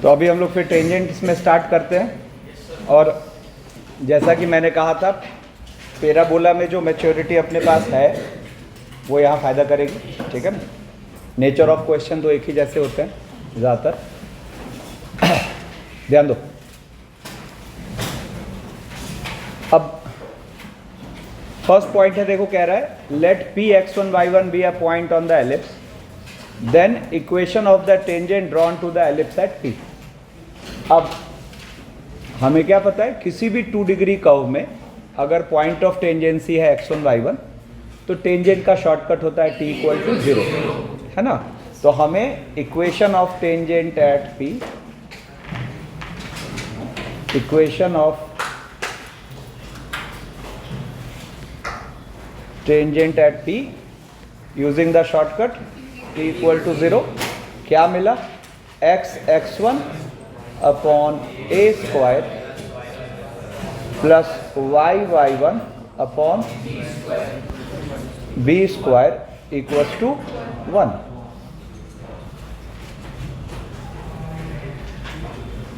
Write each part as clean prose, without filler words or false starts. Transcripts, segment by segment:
तो अभी हम लोग फिर टेंजेंट्स में स्टार्ट करते हैं। और जैसा कि मैंने कहा था, पैराबोला में जो मैच्योरिटी अपने पास है वो यहाँ फ़ायदा करेगी, ठीक है ना। नेचर ऑफ क्वेश्चन तो एक ही जैसे होते हैं ज़्यादातर। ध्यान दो। अब फर्स्ट पॉइंट है, देखो क्या रहा है, let p x1 y1 be a point on the ellipse, then equation of the tangent drawn to the ellipse at p। अब हमें क्या पता है, किसी भी 2 डिग्री कर्व में अगर पॉइंट ऑफ टेंजेंसी है x1 y1 तो टेंजेंट का शॉर्टकट होता है t = 0, है ना। तो हमें equation of tangent at p, equation of tangent at p using the shortcut t = 0 क्या मिला, x1 अपॉन a स्क्वायर प्लस y1 अपॉन b स्क्वायर इक्वल्स टू 1।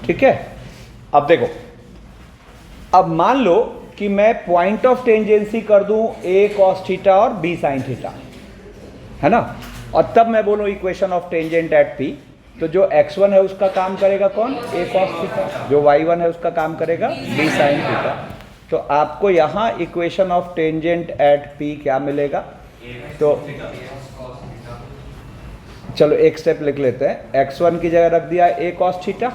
ठीक है। अब देखो, अब मान लो कि मैं पॉइंट ऑफ टेंजेंसी कर दूं a cos थीटा और b sin थीटा, है ना। और तब मैं बोलूं equation of tangent at p, तो जो x1 है उसका काम करेगा कौन, a cos थीटा, जो y1 है उसका काम करेगा b sin थीटा। तो आपको यहाँ equation of tangent at p क्या मिलेगा, तो चलो एक स्टेप लिख लेते हैं। x1 की जगह रख दिया a cos theta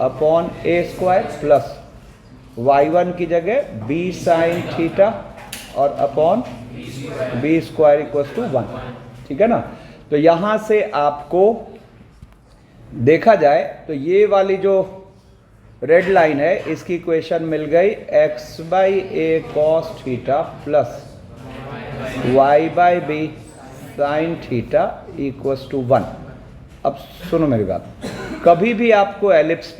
upon a square plus y1 की जगह b sin थीटा और upon b square equals to 1, ठीक है ना। तो यहाँ से आपको देखा जाए तो ये वाली जो रेड लाइन है इसकी इक्वेशन मिल गई x/a cos theta plus y/b sin theta equals to 1। अब सुनो मेरी बात, कभी भी आपको एलिप्स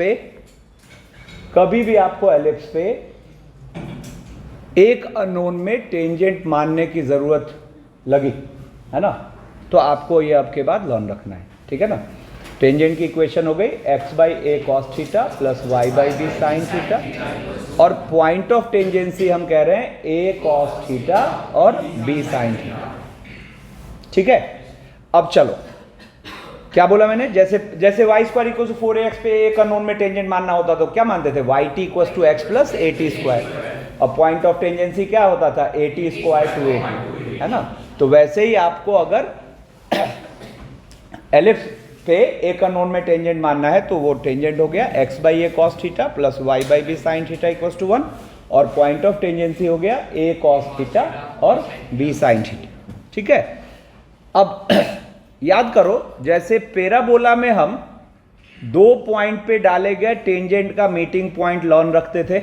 पे एक अननोन में टेंजेंट मानने की ज़रूरत लगी, है ना, तो आपको ये अब के बाद लर्न रखना है, ठीक है ना। टेंजेंट की इक्वेशन हो गई x/a cos theta plus y/b sin theta, और पॉइंट ऑफ टेंजेंसी हम कह रहे हैं a cos थीटा और b sin थीटा, ठीक है। अब चलो, क्या बोला मैंने, जैसे y² = 4ax पे एक अननोन में टेंजेंट मानना होता तो क्या मानते थे, yt = x + at²। अब पॉइंट ऑफ टेंजेंसी क्या होता था, at² to at, है ना। तो वैसे ही आपको अगर एलिप्स पे एक अननोन में टेंजेंट मानना है तो वो टेंजेंट हो गया x/a cos theta plus y/b sin theta equals to 1, और पॉइंट ऑफ टेंजेंसी हो गया a cos थीटा और b sin थीटा, ठीक है। अब याद करो, जैसे पैराबोला में हम 2 पॉइंट पे डाले गए टेंजेंट का मीटिंग पॉइंट लर्न रखते थे,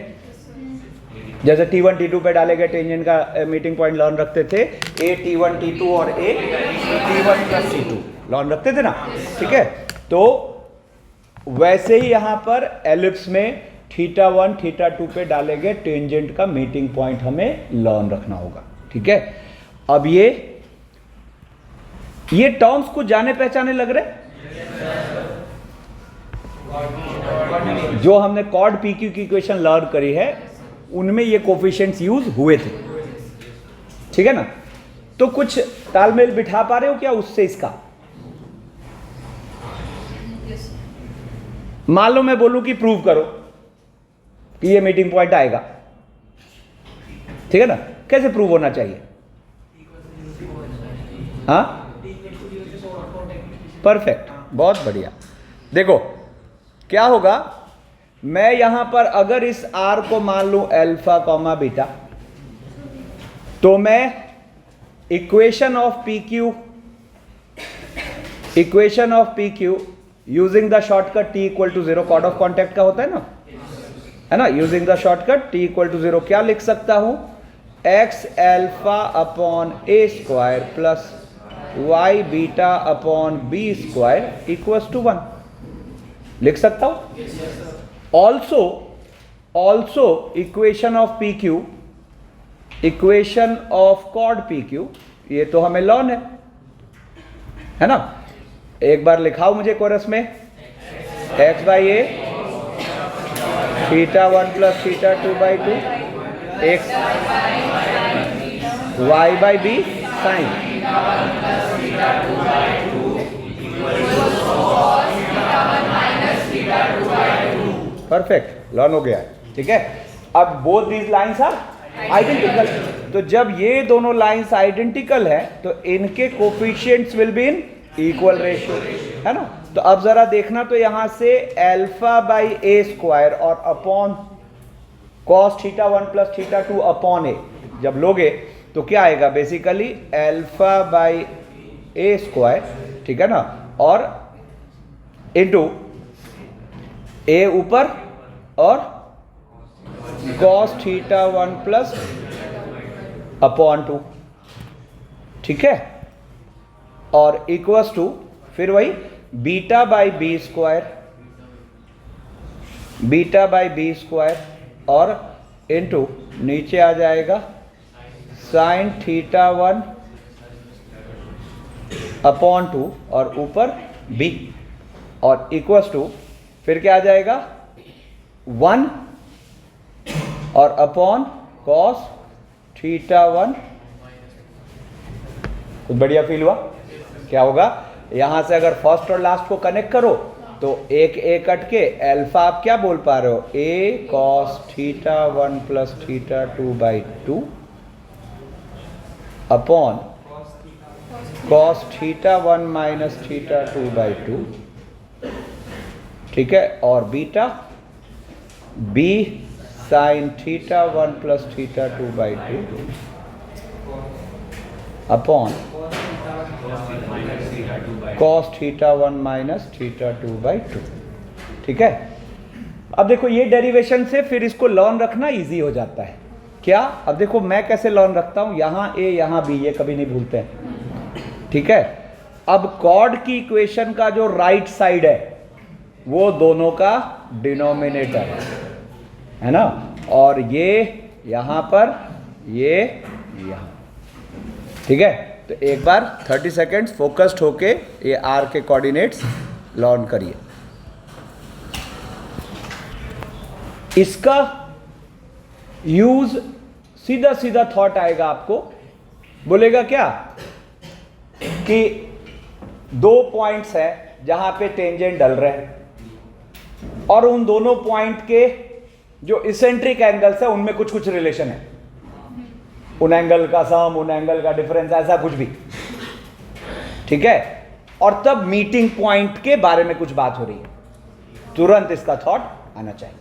जैसे t1 t2 पे डाले गए टेंजेंट का मीटिंग पॉइंट लर्न रखते थे, a t1 t2 और a t1 + c2 लर्न रखते थे ना, ठीक है। तो वैसे ही यहां पर एलिप्स में θ1 θ2 पे डाले गए टेंजेंट का मीटिंग पॉइंट हमें लर्न रखना होगा, ठीक है। अब ये टर्म्स को जाने पहचाने लग रहे, जो हमने कॉर्ड PQ की इक्वेशन लर्न करी है उनमें ये कोफिशिएंट्स यूज हुए थे, ठीक है ना। तो कुछ तालमेल बिठा पा रहे हो क्या उससे इसका। मान लो मैं बोलूं कि प्रूव करो कि ये मीटिंग पॉइंट आएगा, ठीक है ना। कैसे प्रूव होना चाहिए, हाँ, परफेक्ट, बहुत बढ़िया। देखो क्या होगा, मैं यहां पर अगर इस R को मान लूं अल्फा, बीटा, तो मैं equation of PQ using the shortcut t = 0, chord of contact का होता है ना, यूजिंग द शॉर्टकट t = 0 क्या लिख सकता हूं, x∝ upon a² plus y∝ upon b² equals to 1 लिख सकता हूं। Also equation of PQ, equation of chord PQ, ये तो हमें लर्न है ना। एक बार लिखाओ मुझे कोरस में, x by a theta 1 plus theta 2 by 2 x y by b sine. Perfect, learn हो गया है। ठीक है, अब both these lines are identical. तो जब ये दोनों लाइंस आइडेंटिकल है तो इनके coefficients will be in equal ratio, है ना। तो अब जरा देखना, तो यहां से अल्फा बाई ए स्क्वायर और upon cos theta 1 plus theta 2 upon ए जब लोगे तो क्या आएगा, basically alpha by a square, ठीक है ना, और इनटू ए ऊपर और कॉस थीटा 1 प्लस अपॉन 2, ठीक है, और इक्वल्स टू फिर वही beta by b square, beta by b square और इनटू नीचे आ जाएगा साइन थीटा 1 अपॉन 2 और ऊपर बी और इक्वल्स टू फिर क्या आ जाएगा 1 और अपॉन कॉस थीटा 1। कुछ बढ़िया फील हुआ? क्या होगा, यहां से अगर फर्स्ट और लास्ट को कनेक्ट करो तो एक ए कट के अल्फा आप क्या बोल पा रहे हो, a cos theta 1 plus theta 2 by 2 upon cos theta 1 minus theta 2 by 2, ठीक है, और beta b sine theta 1 plus theta 2 by 2 upon cos theta 1 minus theta 2 by 2, ठीक है। अब देखो ये डेरिवेशन से फिर इसको लर्न रखना इजी हो जाता है। क्या, अब देखो मैं कैसे लर्न रखता हूं, यहां ए यहां बी, ये कभी नहीं भूलते हैं, ठीक है। अब कॉर्ड की इक्वेशन का जो राइट साइड है वो दोनों का डिनोमिनेटर है ना, और ये यहां पर, ये यहां, ठीक है। तो एक बार 30 सेकेंड्स फोकस्ड होके ये आर के कोऑर्डिनेट्स लर्न करिए। इसका यूज सीधा सीधा थॉट आएगा आपको, बोलेगा क्या कि दो पॉइंट्स है जहां पे टेंजेंट डल रहे हैं और उन दोनों पॉइंट के जो इसेंट्रिक एंगल्स है उनमें कुछ कुछ रिलेशन है, उन एंगल का सम, उन एंगल का डिफरेंस, ऐसा कुछ भी, ठीक है। और तब मीटिंग पॉइंट के बारे में कुछ बात हो रही है, तुरंत इसका थॉट आना चाहिए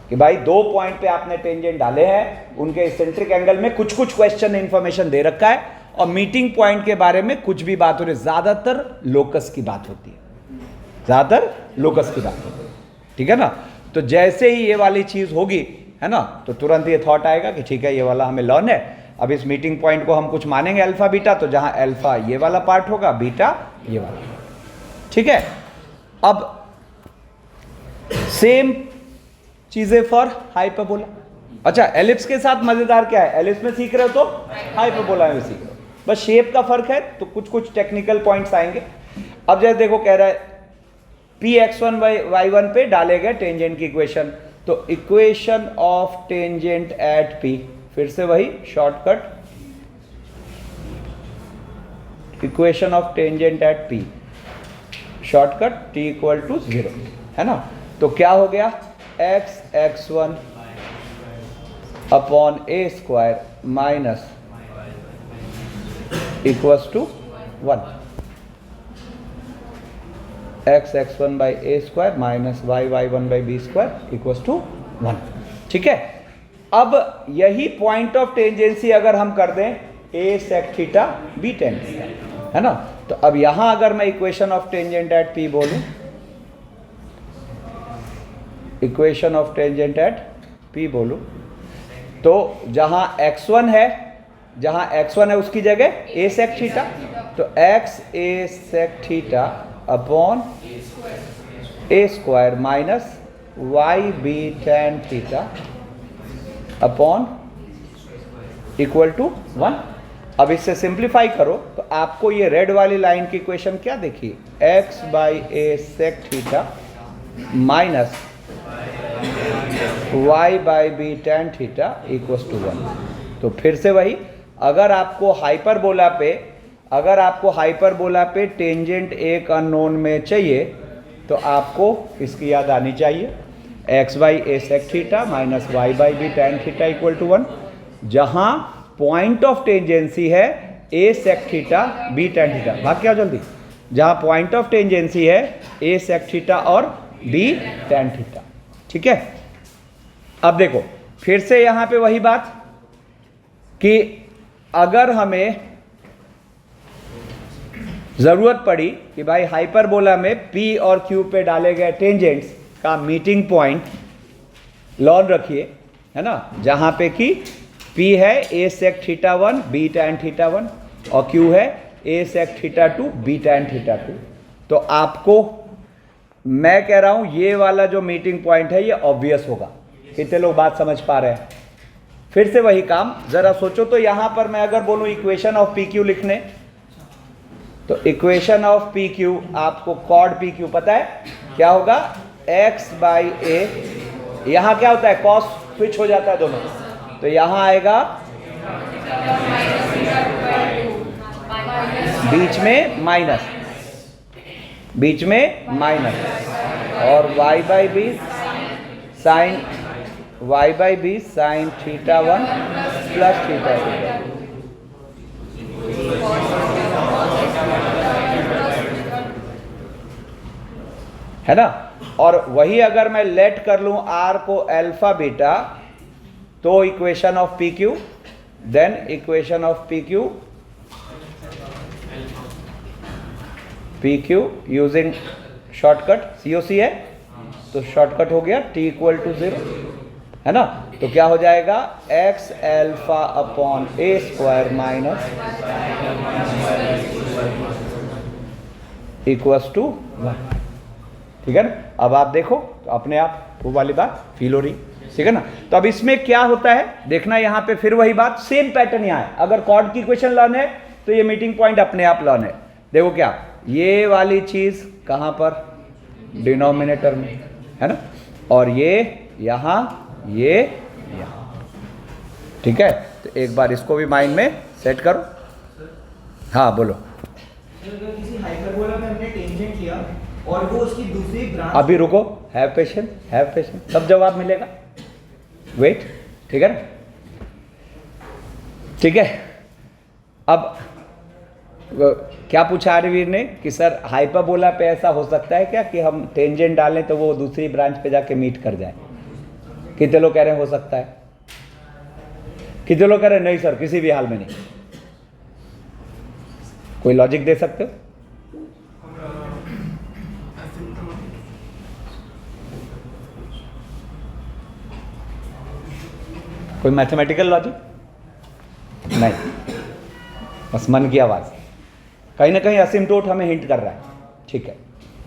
कि भाई दो पॉइंट पे आपने टेंजेंट डाले हैं, उनके इसेंट्रिक एंगल में कुछ कुछ क्वेश्चन इंफॉर्मेशन दे रखा है और मीटिंग पॉइंट के बारे में कुछ भी बात हो रही है। ज्यादातर लोकस की बात होती है, ज्यादातर लोकस की बात होती है, ठीक है ना। तो जैसे ही ये वाली चीज होगी, है ना, तो तुरंत ये थॉट आएगा कि ठीक है ये वाला हमें लर्न है। अब इस मीटिंग पॉइंट को हम कुछ मानेंगे अल्फा बीटा, तो जहां अल्फा ये वाला पार्ट होगा, बीटा ये वाला, ठीक है। अब सेम चीजें फॉर हाइपरबोला। अच्छा, एलिप्स के साथ मजेदार क्या है, एलिप्स में सीख रहे हो तो हाइपरबोला में सीख रहे हो, बस शेप का फर्क है, तो कुछ कुछ टेक्निकल पॉइंट्स आएंगे। अब जैसे देखो कह रहा है पी x1 y1 पे डाले गए टेंजेंट की इक्वेशन, तो equation of tangent at p, फिर से वही shortcut, equation of tangent at p, shortcut t equal to 0, है ना। तो क्या हो गया, x1 upon a square minus equals to 1, x1 by a square minus y1 by b square equals to 1, ठीक है। अब यही पॉइंट ऑफ टेंजेंसी अगर हम कर दें a sec theta b tan theta, है ना, तो अब यहां अगर मैं equation of tangent at p बोलूं, equation of tangent at p बोलूं, तो जहां x1 है, जहां x1 है उसकी जगह a sec थीटा, तो x a sec theta upon a square minus y b tan theta upon equal to 1। अब इससे सिंप्लीफाई करो तो आपको ये रेड वाली लाइन की इक्वेशन क्या देखिए, x by a sec theta minus y by b tan theta equals to 1। तो फिर से वही, अगर आपको हाइपरबोला पे टेंजेंट एक अननोन में चाहिए तो आपको इसकी याद आनी चाहिए, x by a sec theta minus y by b tan theta equal to 1, जहाँ पॉइंट ऑफ टेंजेंसी है a sec theta b tan theta. भाग क्या जल्दी, जहाँ पॉइंट ऑफ टेंजेंसी है ए सेक थीटा और बी टेन थीटा। ठीक है, अब देखो फिर से यहाँ पे वही बात कि अगर हमें जरूरत पड़ी कि भाई हाइपरबोला में P और Q पे डाले गए टेंजेंट्स का मीटिंग पॉइंट लॉन रखिए, है ना, जहां पे कि P है a sec theta 1 b tan theta 1 और Q है a sec theta 2 b tan theta 2। तो आपको मैं कह रहा हूं ये वाला जो मीटिंग पॉइंट है ये ऑब्वियस होगा। कितने लोग बात समझ पा रहे हैं? फिर से वही काम, जरा सोचो तो यहां पर मैं अगर बोलूं इक्वेशन ऑफ पी क्यू लिखने, तो इक्वेशन ऑफ पी क्यू आपको कॉड पी क्यू पता है क्या होगा, x बाई ए, यहां क्या होता है कॉस स्विच हो जाता है दोनों, तो यहां आएगा बीच में माइनस और y by b sine theta 1 plus theta 2 है ना। और वही अगर मैं लेट कर लूं r को अल्फा बीटा, तो equation of p q, then equation of p q using shortcut COC है, तो शॉर्टकट हो गया t इक्वल टू 0, है ना। तो क्या हो जाएगा x alpha upon a square minus equals to 1। ठीक है ना, अब आप देखो तो अपने आप वो वाली बात फील हो रही, ठीक है ना। तो अब इसमें क्या होता है देखना, यहां पे फिर वही बात, सेम पैटर्न यहां है। अगर कॉर्ड की इक्वेशन लर्न है तो ये मीटिंग पॉइंट अपने आप लर्न है। देखो क्या, ये वाली चीज कहां पर, डिनोमिनेटर में, है ना, और ये यहां, ये यहां। ठीक है, तो एक बार इसको भी माइंड में सेट करो। हाँ बोलो। किसी हाइपरबोला में हमने टेंजेंट लिया और वो उसकी दूसरी ब्रांच, अभी रुको, हैव पेशेंस, सब जवाब मिलेगा, वेट। ठीक है ना, ठीक है। अब क्या पूछा आर्यवीर ने कि सर हाइपरबोला पे ऐसा हो सकता है क्या कि हम टेंजेंट डालें तो वो दूसरी ब्रांच पे जाके मीट कर जाए? कितने लोग कह रहे हैं हो सकता है, कितने लोग कह रहे हैं नहीं सर किसी भी हाल में नहीं? कोई लॉजिक दे सकते हो? कोई मैथमेटिकल लॉजिक? नहीं, बस मन की आवाज। कहीं ना कहीं असिम्प्टोट हमें हिंट कर रहा है, ठीक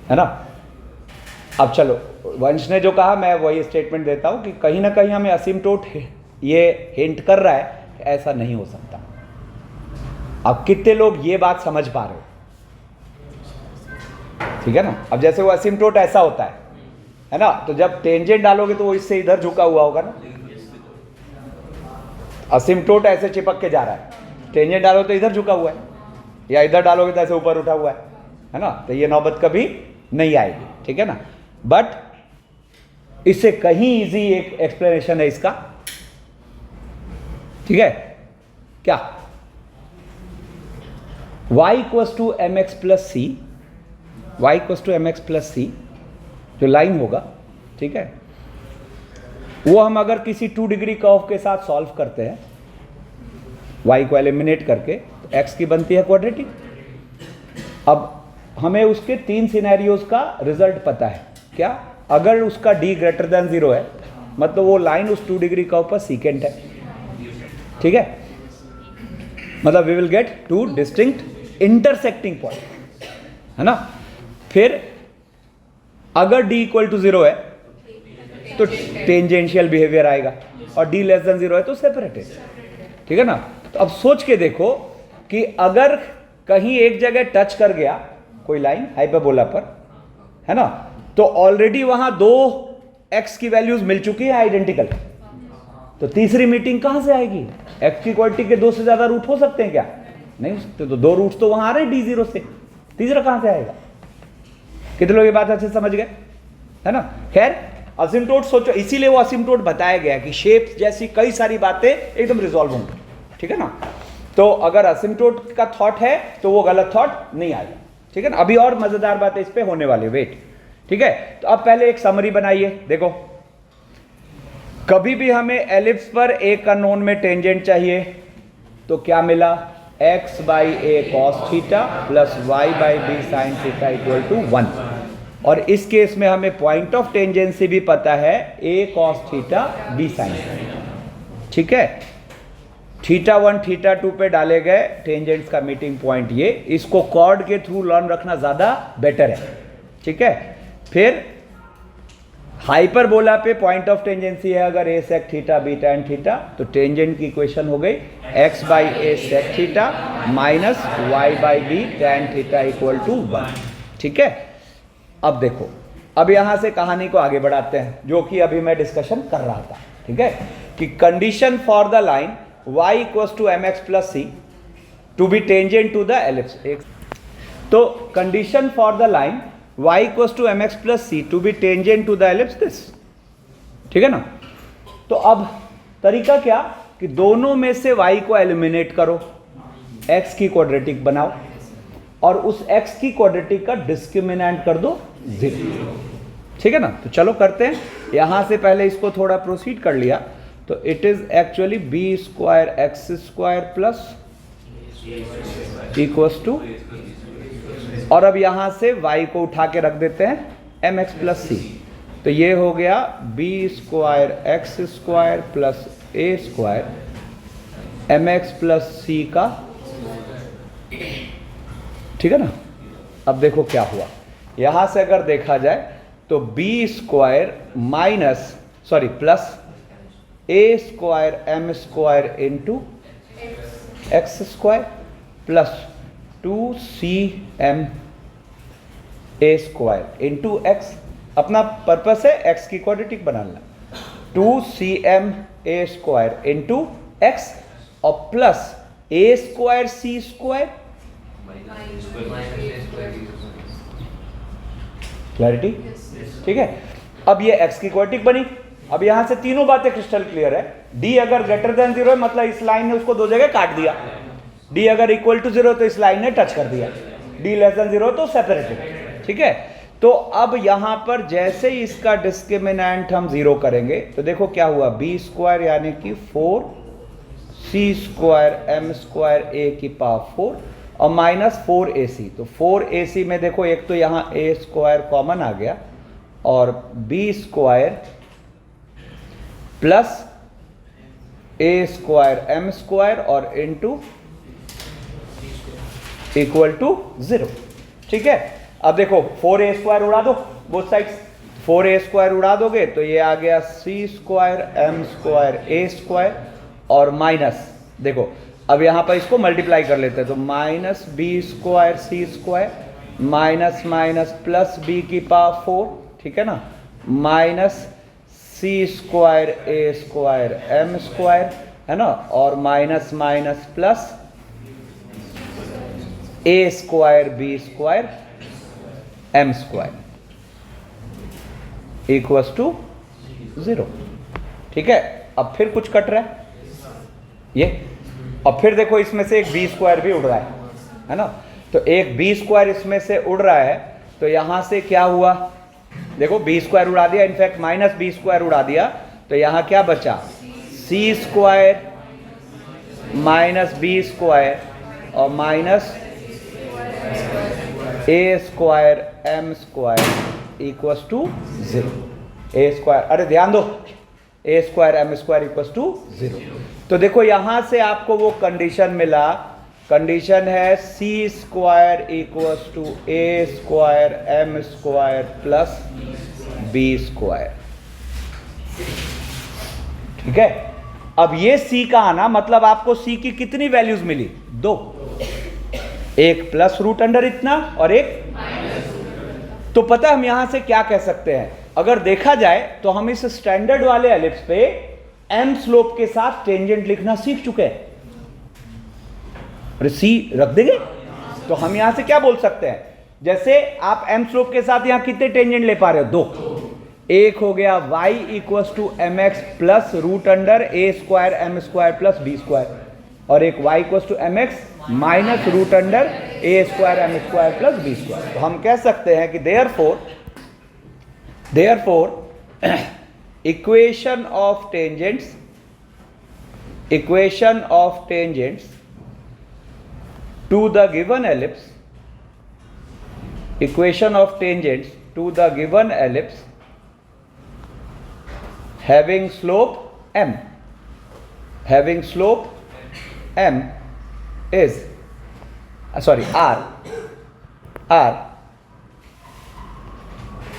है ना। अब चलो, वंश ने जो कहा मैं वही स्टेटमेंट देता हूं कि कहीं ना कहीं हमें असिम्प्टोट ये हिंट कर रहा है कि ऐसा नहीं हो सकता। अब कितने लोग ये बात समझ पा रहे हो? ठीक है ना। अब जैसे वो असिम्प्टोट ऐसा होता है ना, तो जब टेंजेंट डालोगे तो वो इससे इधर झुका हुआ होगा ना। असिम्प्टोट ऐसे चिपक के जा रहा है, टेंजेंट डालो तो इधर झुका हुआ है, या इधर डालोगे तो ऐसे ऊपर उठा हुआ है ना। तो ये नौबत कभी नहीं आएगी, ठीक है ना। बट इससे कहीं इजी एक एक्सप्लेनेशन है इसका, ठीक है क्या, y equals to m x plus c, y equals to m x plus c जो लाइन होगा, ठीक है, वो हम अगर किसी 2 डिग्री कर्व के साथ सॉल्व करते हैं, y को एलिमिनेट करके, तो x की बनती है क्वाड्रेटिक। अब हमें उसके 3 सिनेरियोज का रिजल्ट पता है। क्या? अगर उसका d ग्रेटर देन 0 है, मतलब वो लाइन उस 2 डिग्री कर्व पर सीकेंट है, ठीक है, मतलब we will get 2 distinct intersecting point, है ना। फिर अगर d इक्वल टू 0 है तो टेंजेंशियल बिहेवियर आएगा, और d लेस देन 0 है तो सेपरेटेड, ठीक है ना। तो अब सोच के देखो कि अगर कहीं एक जगह टच कर गया कोई लाइन हाइपरबोला पर, है ना, तो ऑलरेडी वहां 2 x की वैल्यूज मिल चुकी है आइडेंटिकल, तो तीसरी मीटिंग कहां से आएगी? x की इक्वालिटी के 2 से ज्यादा रूट हो सकते हैं क्या? नहीं हो सकते। तो 2 रूट्स तो वहां आ रहे हैं d0 से, तीसरा कहां से आएगा? कितने लोग ये बात अच्छे से समझ गए, है ना? खैर असिम्प्टोट सोचो, इसीलिए वो असिम्प्टोट बताया गया कि शेप जैसी कई सारी बातें एकदम रिजॉल्व होंगी, ठीक है ना? तो अगर असिम्प्टोट का थॉट है तो वो गलत थॉट नहीं आएगा, ठीक है ना? अभी और मजेदार बातें इस पे होने वाली, वेट, ठीक है? तो अब पहले एक समरी बनाइए। देखो, कभी भी हमें एलिप्स पर एक अननोन में टेंजेंट चाहिए तो क्या मिला? x by a cos theta plus y by b sine theta equal to 1। और इस केस में हमें पॉइंट ऑफ टेंजेंसी भी पता है, a cos theta b sine, ठीक है? थीटा 1 थीटा 2 पे डाले गए टेंजेंट्स का मीटिंग पॉइंट ये, इसको कॉर्ड के थ्रू लर्न रखना ज्यादा बेटर है, ठीक है? फिर हाइपरबोला पे पॉइंट ऑफ टेंजेंसी है अगर a sec theta b tan theta, तो टेंजेंट की इक्वेशन हो गई x by a sec theta minus y by b tan theta equal to 1, ठीक है? अब देखो, अब यहां से कहानी को आगे बढ़ाते हैं, जो कि अभी मैं डिस्कशन कर रहा था, ठीक है? कि condition for the line y equals to mx plus c to be tangent to the ellipse. तो condition for the line y equals to mx plus c to be tangent to the ellipse this, ठीक है ना? तो अब तरीका क्या कि दोनों में से y को एलिमिनेट करो, x की क्वाड्रेटिक बनाओ और उस x की क्वाड्रेटिक का डिस्क्रिमिनेंट कर दो 0, ठीक है ना? तो चलो करते हैं। यहां से पहले इसको थोड़ा प्रोसीड कर लिया तो it is actually b square x square plus equals to, और अब यहां से y को उठा के रख देते हैं mx प्लस सी, तो ये हो गया b square x square plus a square mx plus c का, ठीक है ना? अब देखो क्या हुआ, यहां से अगर देखा जाए तो b square minus sorry plus a square m square into x square plus 2cm a square into x, अपना पर्पस है एक्स की क्वाड्रेटिक बनाना, 2cm a square into x और plus a square c square, clarity, ठीक है? अब ये x की क्वाड्रेटिक बनी। अब यहां से तीनों बातें क्रिस्टल क्लियर है। d अगर ग्रेटर देन 0 है मतलब इस लाइन ने उसको 2 जगह काट दिया, d अगर इक्वल टू 0 तो इस लाइन ने टच कर दिया, d लेस देन 0 तो सेपरेटेड, ठीक है? तो अब यहां पर जैसे ही इसका डिस्क्रिमिनेंट हम 0 करेंगे तो देखो क्या हुआ, बी स्क्वायर यानी कि 4c स्क्वायर एम स्क्वायर ए की पावर 4 और माइनस 4ac, तो 4ac में देखो एक तो यहाँ a स्क्वायर कॉमन आ गया और b square plus a square m square और इनटू इक्वल टू 0, ठीक है? अब देखो 4a स्क्वायर उड़ा दो बोथ साइड्स, 4a स्क्वायर उड़ा दोगे तो ये आ गया c square m square a square और माइनस, देखो अब यहां पर इसको मल्टीप्लाई कर लेते हैं तो minus b square c square minus minus plus b की पावर 4, ठीक है ना? Minus c square a square m square, है ना? और minus minus plus a square b square m square equals to 0, ठीक है? अब फिर कुछ कट रहा है ये, और फिर देखो इसमें से एक बी स्क्वायर भी उड़ रहा है ना? तो एक बी स्क्वायर इसमें से उड़ रहा है तो यहां से क्या हुआ, देखो बी स्क्वायर उड़ा दिया, इनफैक्ट माइनस बी स्क्वायर उड़ा दिया, तो यहां क्या बचा, c square minus b square और minus a square m square equals to 0, a square, अरे ध्यान दो, a square m square equals to 0। तो देखो यहां से आपको वो कंडीशन मिला, कंडीशन है c square equals to a square m square plus b square, ठीक है? अब ये सी का आना मतलब आपको सी की कितनी वैल्यूज मिली, 2, एक प्लस रूट अंडर इतना और एक, तो पता है हम यहां से क्या कह सकते हैं, अगर देखा जाए तो हम इस स्टैंडर्ड वाले एलिप्स पे एम स्लोप के साथ टेंजेंट लिखना सीख चुके हैं। अरे सी रख देंगे तो हम यहां से क्या बोल सकते हैं, जैसे आप एम स्लोप के साथ यहां कितने टेंजेंट ले पा रहे हो, 2। एक हो गया y equals to m x plus root under a square m square plus b square, और एक y equals to m x minus root under a square m square plus b square. तो हम कह सकते हैं कि therefore equation of tangents to the given ellipse, having slope m is r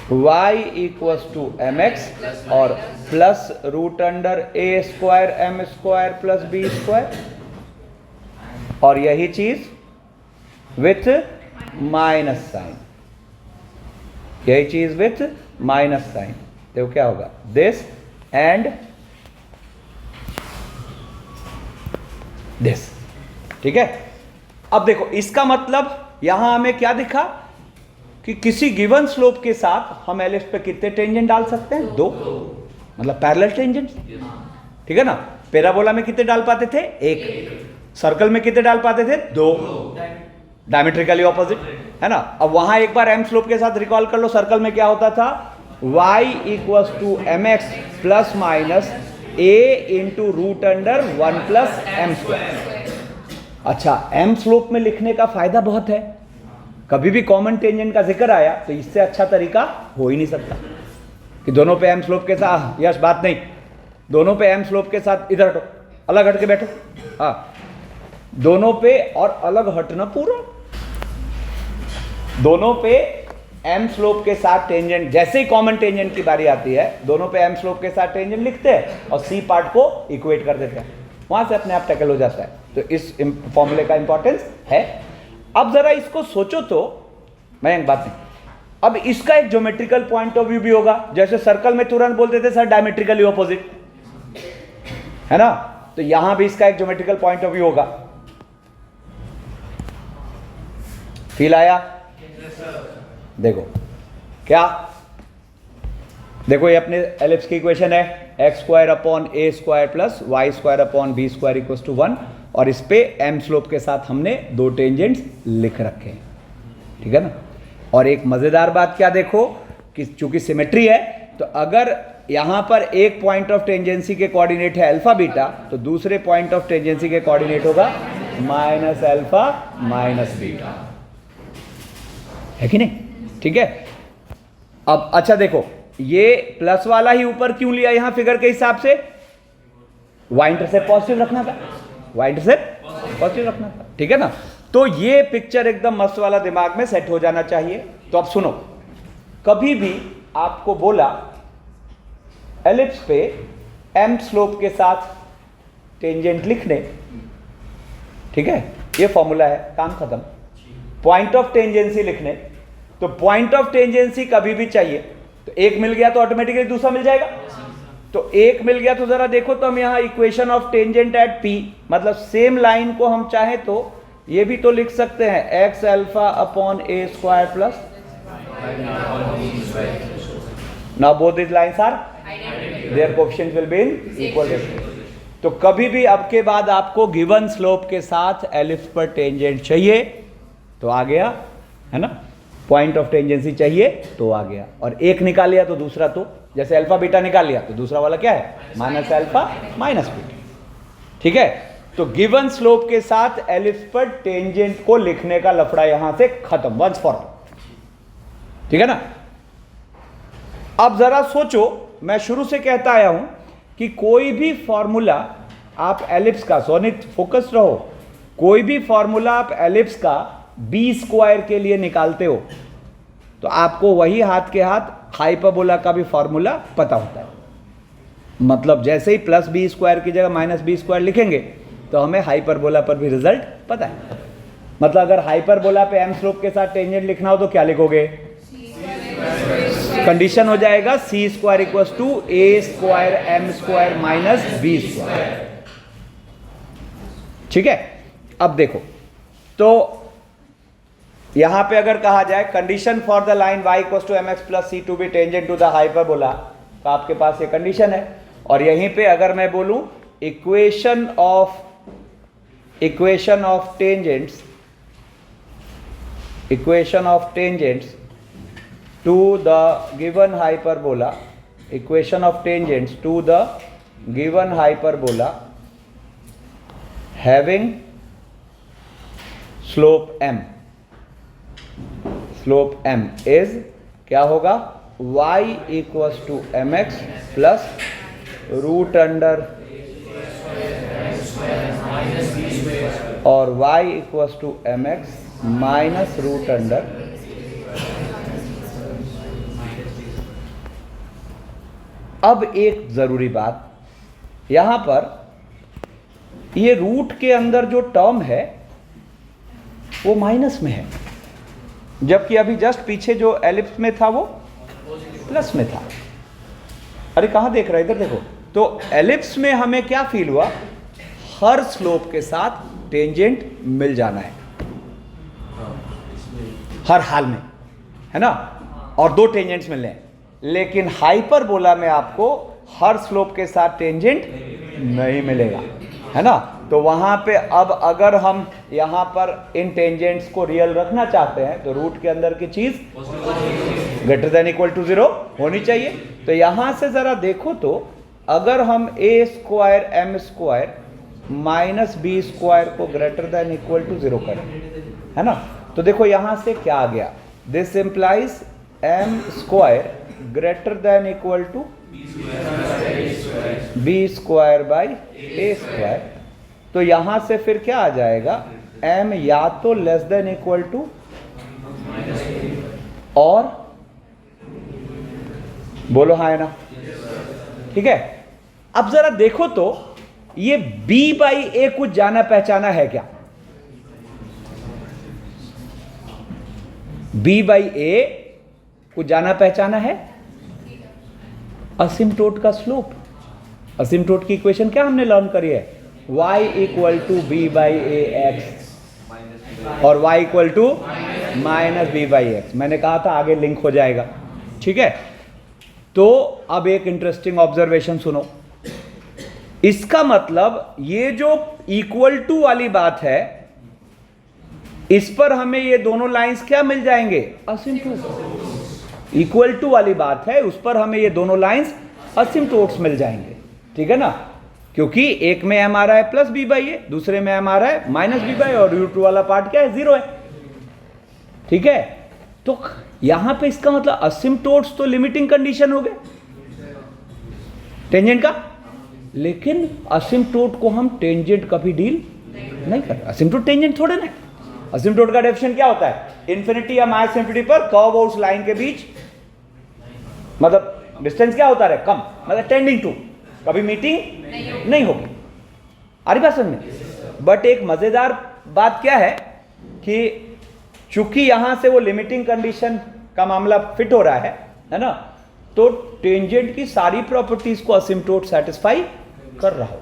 y equals to mx और plus root under a square m square plus b square, और यही चीज विथ माइनस साइन, तो क्या होगा, दिस एंड दिस। ठीक है, अब देखो इसका मतलब यहां हमें क्या दिखा कि किसी गिवन स्लोप के साथ हम एलिप्स पे कितने टेंजेंट डाल सकते हैं, 2, मतलब पैरेलल टेंजेंट। ठीक है ना, पैराबोला में कितने डाल पाते थे, 1, सर्कल में कितने डाल पाते थे, 2, डायमेट्रिकली ऑपोजिट, है ना। अब वहां एक बार एम स्लोप के साथ रिकॉल कर लो, सर्कल में क्या होता था, y equals to m x plus minus a into root under 1 plus m square. अच्छा, एम स्लोप में लिखने का फायदा बहुत है, कभी भी कॉमन टेंजेंट का जिक्र आया तो इससे अच्छा तरीका हो ही नहीं सकता कि दोनों पे एम स्लोप के साथ, यस बात नहीं, दोनों पे एम स्लोप के साथ इधर हटो, अलग हट के बैठो, हाँ दोनों पे और अलग हटना पूरा, दोनों पे एम स्लोप के साथ टेंजेंट, जैसे ही कॉमन टेंजेंट की बारी आती है दोनों पे एम स्लोप के साथ टेंजेंट लिखते हैं और सी पार्ट को इक्वेट कर देते हैं, वहां से अपने आप टैकल हो जाता है। तो इस फॉर्मूले का इंपॉर्टेंस है। अब जरा इसको सोचो तो, मैं एक बात नहीं, अब इसका एक ज्योमेट्रिकल पॉइंट ऑफ व्यू भी होगा, जैसे सर्कल में तुरंत बोलते थे सर डायमेट्रिकली ऑपोजिट, है ना, तो यहां भी इसका एक ज्योमेट्रिकल पॉइंट ऑफ व्यू होगा। फील आया? देखो क्या, देखो ये अपने एलिप्स की इक्वेशन है, x square upon a square plus y square upon b square equals to 1, और इस पे एम स्लोप के साथ हमने 2 टेंजेंट्स लिख रखे हैं। ठीक है ना, और एक मजेदार बात क्या देखो कि चूंकि सिमेट्री है तो अगर यहां पर एक पॉइंट ऑफ टेंजेंसी के कोऑर्डिनेट है अल्फा बीटा, तो दूसरे पॉइंट ऑफ टेंजेंसी के कोऑर्डिनेट होगा माइनस अल्फा माइनस बीटा, है कि नहीं? ठीक है, अब अच्छा देखो ये प्लस वाला ही ऊपर क्यों लिया यहां फिगर के हिसाब से, वाई इंटरसेप्ट पॉजिटिव रखना था, वाई इंटरसेप्ट पॉजिटिव रखना था। ठीक है ना, तो ये पिक्चर एकदम मस्त वाला दिमाग में सेट हो जाना चाहिए। तो अब सुनो, कभी भी आपको बोला एलिप्स पे एम स्लोप के साथ टेंजेंट लिखने, ठीक है, ये फॉर्मूला है, काम खत्म। पॉइंट ऑफ टेंजेंसी लिखने, तो पॉइंट ऑफ टेंजेंसी कभी भी चाहिए, तो एक मिल गया तो ऑटोमेटिकली दूसरा मिल जाएगा, तो एक मिल गया तो जरा देखो तो हम यहां equation of tangent at P, मतलब सेम लाइन को हम चाहे तो ये भी तो लिख सकते हैं, x alpha upon a square plus, now both this lines are their coefficient will be in equal ratio. तो कभी भी अब के बाद आपको गिवन स्लोप के साथ एलिप्स पर टेंजेंट चाहिए तो आ गया, है ना, पॉइंट ऑफ टेंजेंसी चाहिए तो आ गया, और एक निकाल लिया तो दूसरा, तो जैसे अल्फा बीटा निकाल लिया तो दूसरा वाला क्या है, माइनस अल्फा माइनस बीटा। ठीक है, तो गिवन स्लोप के साथ एलिप्स पर टेंजेंट को लिखने का लफड़ा यहां से खत्म, वंस फॉर ऑल। ठीक है ना, अब जरा सोचो, मैं शुरू से कहता आया हूं कि कोई भी फॉर्मूला आप एलिप्स का, सोनित फोकस रहो, कोई भी फॉर्मूला आप एलिप्स का बी स्क्वायर के लिए निकालते हो तो आपको वही हाथ के हाथ हाइपरबोला का भी फॉर्मूला पता होता है। मतलब जैसे ही प्लस बी स्क्वायर की जगह माइनस बी स्क्वायर लिखेंगे तो हमें हाइपरबोला पर भी रिजल्ट पता है। मतलब अगर हाइपरबोला पे एम स्लोप के साथ टेंजेंट लिखना हो तो क्या लिखोगे, कंडीशन हो जाएगा c square equals to a square m square minus b square. ठीक है, अब देखो तो यहां पे अगर कहा जाए condition for the line y equals to m x plus c to be tangent to the hyperbola, तो आपके पास ये कंडीशन है। और यहीं पे अगर मैं बोलूं equation of tangents to the given hyperbola, equation of tangents to the given hyperbola having slope m is क्या होगा y equals to mx plus root under और y equals to mx minus root under अब एक जरूरी बात, यहां पर ये रूट के अंदर जो टर्म है वो माइनस में है, जबकि अभी जस्ट पीछे जो एलिप्स में था वो प्लस में था। अरे कहां देख रहा है, इधर देखो। तो एलिप्स में हमें क्या फील हुआ, हर स्लोप के साथ टेंजेंट मिल जाना है हर हाल में, है ना, और दो टेंजेंट्स मिलने हैं। लेकिन हाइपरबोला में आपको हर स्लोप के साथ टेंजेंट नहीं मिलेगा, है ना। तो वहां पे अब अगर हम यहां पर इन टेंजेंट्स को रियल रखना चाहते हैं तो रूट के अंदर की चीज ग्रेटर देन इक्वल टू 0 होनी चाहिए। तो यहां से जरा देखो तो अगर हम a square m square minus b square को ग्रेटर देन इक्वल टू 0 करें, है ना, तो देखो यहां से क्या आ गया, this implies m square greater than equal to b square by a square. तो यहां से फिर क्या आ जाएगा, m या तो लेस देन इक्वल टू और बोलो हाँ है ना, ठीक है। अब जरा देखो तो ये b बाई ए कुछ जाना पहचाना है क्या, b बाई ए कुछ जाना पहचाना है, असिम्प्टोट का स्लोप। असिम्प्टोट की इक्वेशन क्या हमने लर्न करी है, y equal to b by a x और y equal to minus b by x. मैंने कहा था आगे लिंक हो जाएगा, ठीक है। तो अब एक इंटरेस्टिंग ऑब्जर्वेशन सुनो, इसका मतलब ये जो इक्वल टू वाली बात है इस पर हमें ये दोनों लाइंस क्या मिल जाएंगे, असिम्प्टोट। इक्वल टू वाली बात है उस पर हमें ये दोनों लाइंस असिम्प्टोट्स मिल जाएंगे, ठीक है ना, क्योंकि एक में m आ रहा है प्लस बी बाई ए, दूसरे में m आ रहा है माइनस बी बाई, और रूट वाला पार्ट क्या है, 0 है, ठीक है। तो यहां पे इसका मतलब असिम्प्टोट्स तो लिमिटिंग कंडीशन हो गए टेंजेंट का, लेकिन असिम्प्टोट को हम टेंजेंट कभी डील नहीं करते। असिम्प्टोट टेंजेंट थोड़े ना, असिम्प्टोट का डेफिनेशन क्या होता है, इन्फिनिटी या माइनस इन्फिनिटी पर कर्व और उस लाइन के बीच मतलब डिस्टेंस क्या होता है, कम, मतलब टेंडिंग टू, कभी मीटिंग नहीं होगी। आ रही बात समझ में। बट एक मजेदार बात क्या है कि चूंकि यहां से वो लिमिटिंग कंडीशन का मामला फिट हो रहा है ना, तो टेंजेंट की सारी प्रॉपर्टीज को असिम्प्टोट सेटिस्फाई कर रहा हो,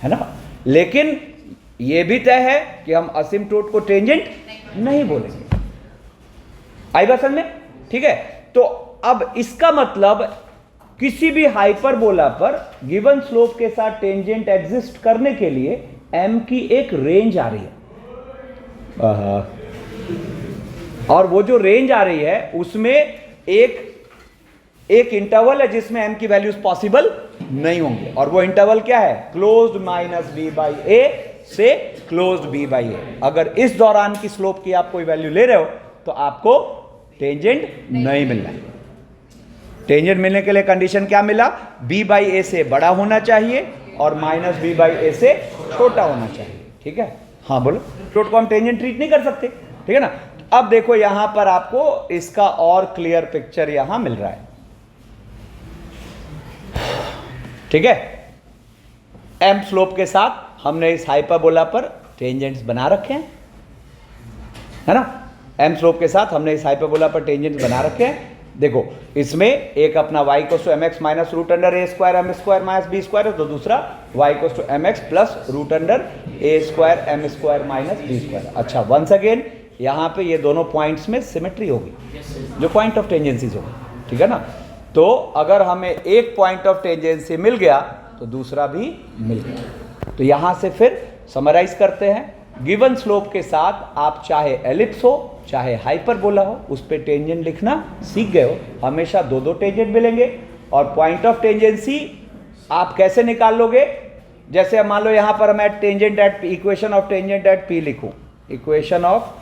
है ना। लेकिन यह भी तय है कि हम असिम्प्टोट को टेंजेंट नहीं बोलेंगे। आई बात समझ में, ठीक है। तो अब इसका मतलब किसी भी हाइपरबोला पर गिवन स्लोप के साथ टेंजेंट एग्जिस्ट करने के लिए m की एक रेंज आ रही है, और वो जो रेंज आ रही है उसमें एक इंटरवल है जिसमें m की वैल्यूज पॉसिबल नहीं होंगे, और वो इंटरवल क्या है, क्लोज्ड माइनस बी बाई ए से क्लोज्ड बी बाई ए। अगर इस दौरान की स्लोप की आप कोई वैल्यू ले रहे हो तो आपको टेंजेंट नहीं मिलना है। टेंजेंट मिलने के लिए कंडीशन क्या मिला, b बाई ए से बड़ा होना चाहिए और माइनस बी बाई ए से छोटा होना चाहिए, ठीक है। हाँ बोलो, फ्लोट को हम टेंजेंट ट्रीट नहीं कर सकते, ठीक है ना। अब देखो यहां पर आपको इसका और क्लियर पिक्चर यहां मिल रहा है, ठीक है। m स्लोप के साथ हमने इस हाइपरबोला पर टेंजेंट्स बना रखे हैं, है ना। m स्लोप के साथ हमने इस हाइपरबोला पर टेंजेंट्स बना रखे हैं, देखो इसमें एक अपना y equals to m x minus root under a square m square minus b square है, तो दूसरा y equals to m x plus root under a square m square minus b square. अच्छा वंस अगेन यहाँ पे ये दोनों points में symmetry होगी, जो पॉइंट ऑफ टेंजेंसीज होगी, ठीक है ना। तो अगर हमें एक पॉइंट ऑफ टेंजेंसी मिल गया तो दूसरा भी मिल गया। तो यहाँ से फिर समराइज करते हैं, गिवन स्लोप के साथ आप चाहे एलिप्स हो चाहे हाइपरबोला हो उस पे टेंजेंट लिखना सीख गए हो। हमेशा दो दो टेंजेंट मिलेंगे और पॉइंट ऑफ टेंजेंसी आप कैसे निकाल लोगे, जैसे अब मान लो यहाँ पर मैं tangent at equation of tangent at p लिखूं, equation of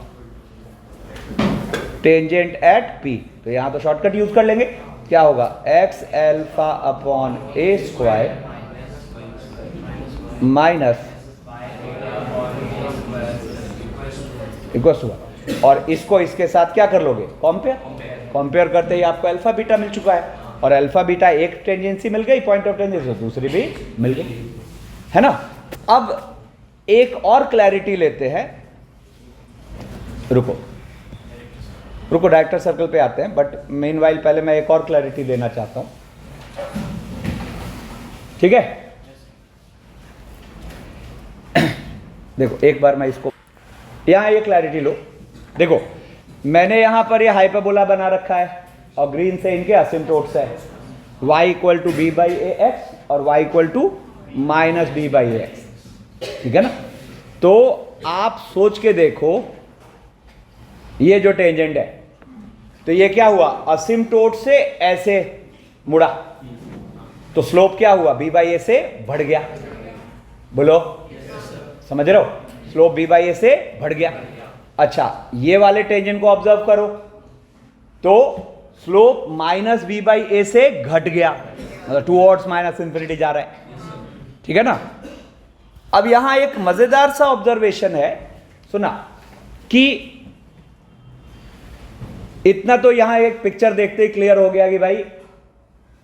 tangent at p, तो यहाँ तो शॉर्टकट यूज कर लेंगे, क्या होगा x alpha upon a square minus equal to, और इसको इसके साथ क्या कर लोगे कंपेयर करते ही आपको अल्फा बीटा मिल चुका है, और अल्फा बीटा एक टेंजेंसी मिल गई पॉइंट ऑफ टेंजेंसी, दूसरी भी मिल गई, है ना। अब एक और क्लैरिटी लेते हैं, रुको डायरेक्टर सर्कल पे आते हैं, बट मीनवाइल पहले मैं एक और क्लैरिटी देना चाहता हूं, ठीक है। देखो एक बार मैं इसको यहां ये क्लैरिटी लो, देखो मैंने यहां पर ये हाइपरबोला बना रखा है और ग्रीन से इनके असिम्प्टोट्स है, y equal to b by a x और y equal to minus b by a x, ठीक है ना। तो आप सोच के देखो ये जो टेंजेंट है तो ये क्या हुआ, असिम्प्टोट से ऐसे मुड़ा तो स्लोप क्या हुआ, बी बाई ए से बढ़ गया, बोलो समझ रहे हो, स्लोप बी बाई ए से बढ़ गया। अच्छा ये वाले टेंजेंट को ऑब्जर्व करो तो स्लोप माइनस बी बाई ए से घट गया, मतलब टूवर्ड्स माइनस इंफिनिटी जा रहा है, ठीक है ना। अब यहां एक मजेदार सा ऑब्जर्वेशन है, सुना कि इतना तो यहां एक पिक्चर देखते ही क्लियर हो गया कि भाई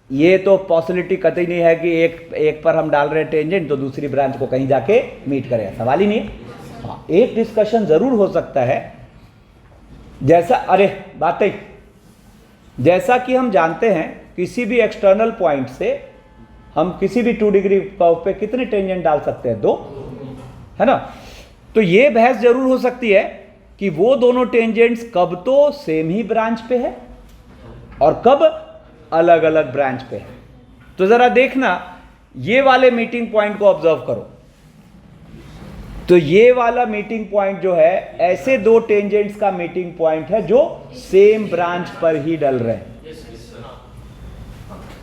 ये तो पॉसिबिलिटी कतई नहीं है कि एक पर हम डाल रहे हैं टेंजेंट तो दूसरी ब्रांच को कहीं जाके मीट करेगा, सवाल ही नहीं है। हाँ एक डिस्कशन जरूर हो सकता है, जैसा अरे बात ही जैसा कि हम जानते हैं किसी भी एक्सटर्नल पॉइंट से हम किसी भी 2 डिग्री कर्व पे कितने टेंजेंट डाल सकते हैं, 2, है ना। तो ये बहस जरूर हो सकती है कि वो दोनों टेंजेंट्स कब तो सेम ही ब्रांच पे है और कब अलग अलग ब्रांच पे है। तो जरा देखना ये वाले मीटिंग पॉइंट को ऑब्जर्व करो, तो ये वाला मीटिंग पॉइंट जो है ऐसे दो टेंजेंट्स का मीटिंग पॉइंट है जो सेम ब्रांच पर ही डल रहे हैं,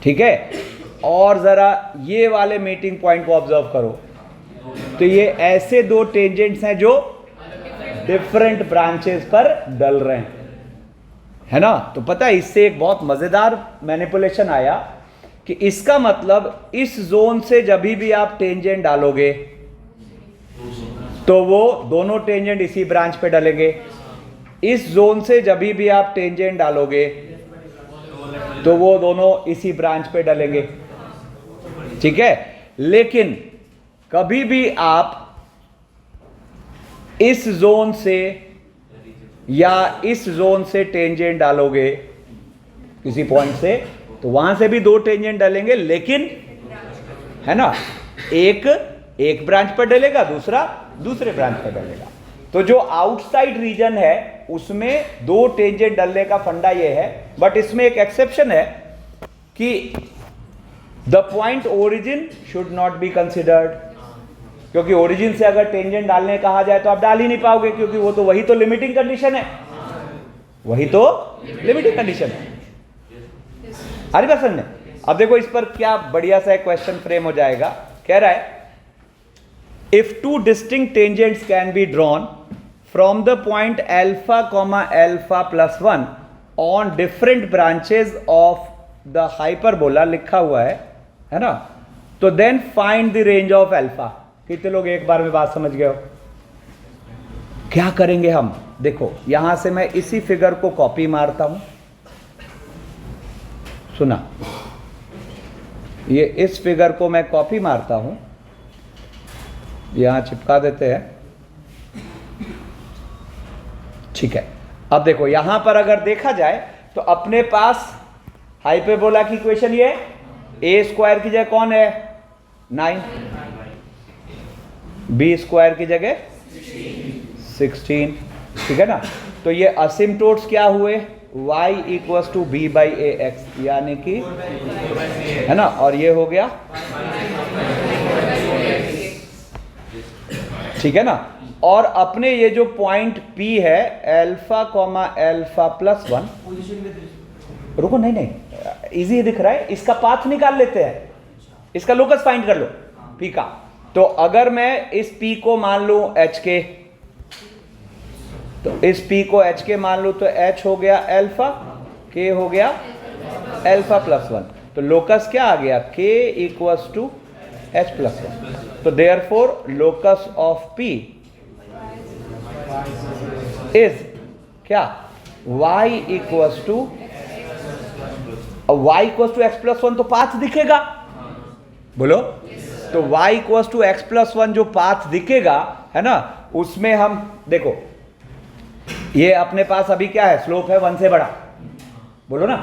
ठीक है। और जरा ये वाले मीटिंग पॉइंट को ऑब्जर्व करो तो ये ऐसे दो टेंजेंट्स हैं जो डिफरेंट ब्रांचेस पर डल रहे हैं, है ना। तो पता है इससे एक बहुत मजेदार मैनिपुलेशन आया कि इसका मतलब इस जोन से जब भी आप टेंजेंट डालोगे तो वो दोनों टेंजेंट इसी ब्रांच पे डलेंगे, इस जोन से जब भी आप टेंजेंट डालोगे तो वो दोनों इसी ब्रांच पे डलेंगे, ठीक है। लेकिन कभी भी आप इस जोन से या इस जोन से टेंजेंट डालोगे किसी पॉइंट से तो वहां से भी दो टेंजेंट डलेंगे, लेकिन है ना एक ब्रांच पर डलेगा, दूसरा दूसरे ब्रांच पर डलेगा। तो जो आउटसाइड रीजन है उसमें दो टेंजेंट डलने का फंडा ये है, बट इसमें एक एक्सेप्शन है कि the point origin should not be considered, क्योंकि ओरिजिन से अगर टेंजेंट डालने कहा जाए तो आप डाल ही नहीं पाओगे, क्योंकि वो तो वही तो लिमिटिंग कंडीशन है, वही तो लिमिटिंग कंडीशन है। हरी बात समझे। अब देखो इस पर क्या बढ़िया सा क्वेश्चन फ्रेम हो जाएगा, कह रहा है if two distinct tangents can be drawn from the point alpha comma alpha plus 1 on different branches of the hyperbola लिखा हुआ है ना, तो then find the range of alpha. कितने लोग एक बार में बात समझ गए हो? क्या करेंगे हम, देखो यहां से मैं इसी फिगर को कॉपी मारता हूं, सुना ये इस फिगर को मैं कॉपी मारता हूं, यहां चिपका देते हैं, ठीक है। अब देखो यहां पर अगर देखा जाए तो अपने पास हाइपरबोला की इक्वेशन ये ए स्क्वायर की जगह कौन है 9, बी स्क्वायर की जगह 16, ठीक है ना। तो ये असिम्प्टोट्स क्या हुए y equals to b by a x, यानी कि है ना, और ये हो गया, ठीक है ना। और अपने ये जो पॉइंट P है अल्फा कॉमा अल्फा प्लस 1, रुको नहीं नहीं इजी दिख रहा है, इसका पाथ निकाल लेते हैं, इसका लोकस फाइंड कर लो P का। तो अगर मैं इस P को मान लूं h के, तो इस P को h के मान लूं तो h हो गया अल्फा, k हो गया अल्फा प्लस 1, तो लोकस क्या आ गया k equals to h plus 1। तो therefore locus of P is क्या y equals to, y equals to x plus 1, तो पाथ दिखेगा, बोलो। तो y equals to x plus 1 जो पाथ दिखेगा है ना, उसमें हम देखो ये अपने पास अभी क्या है, स्लोप है 1 से बड़ा, बोलो ना।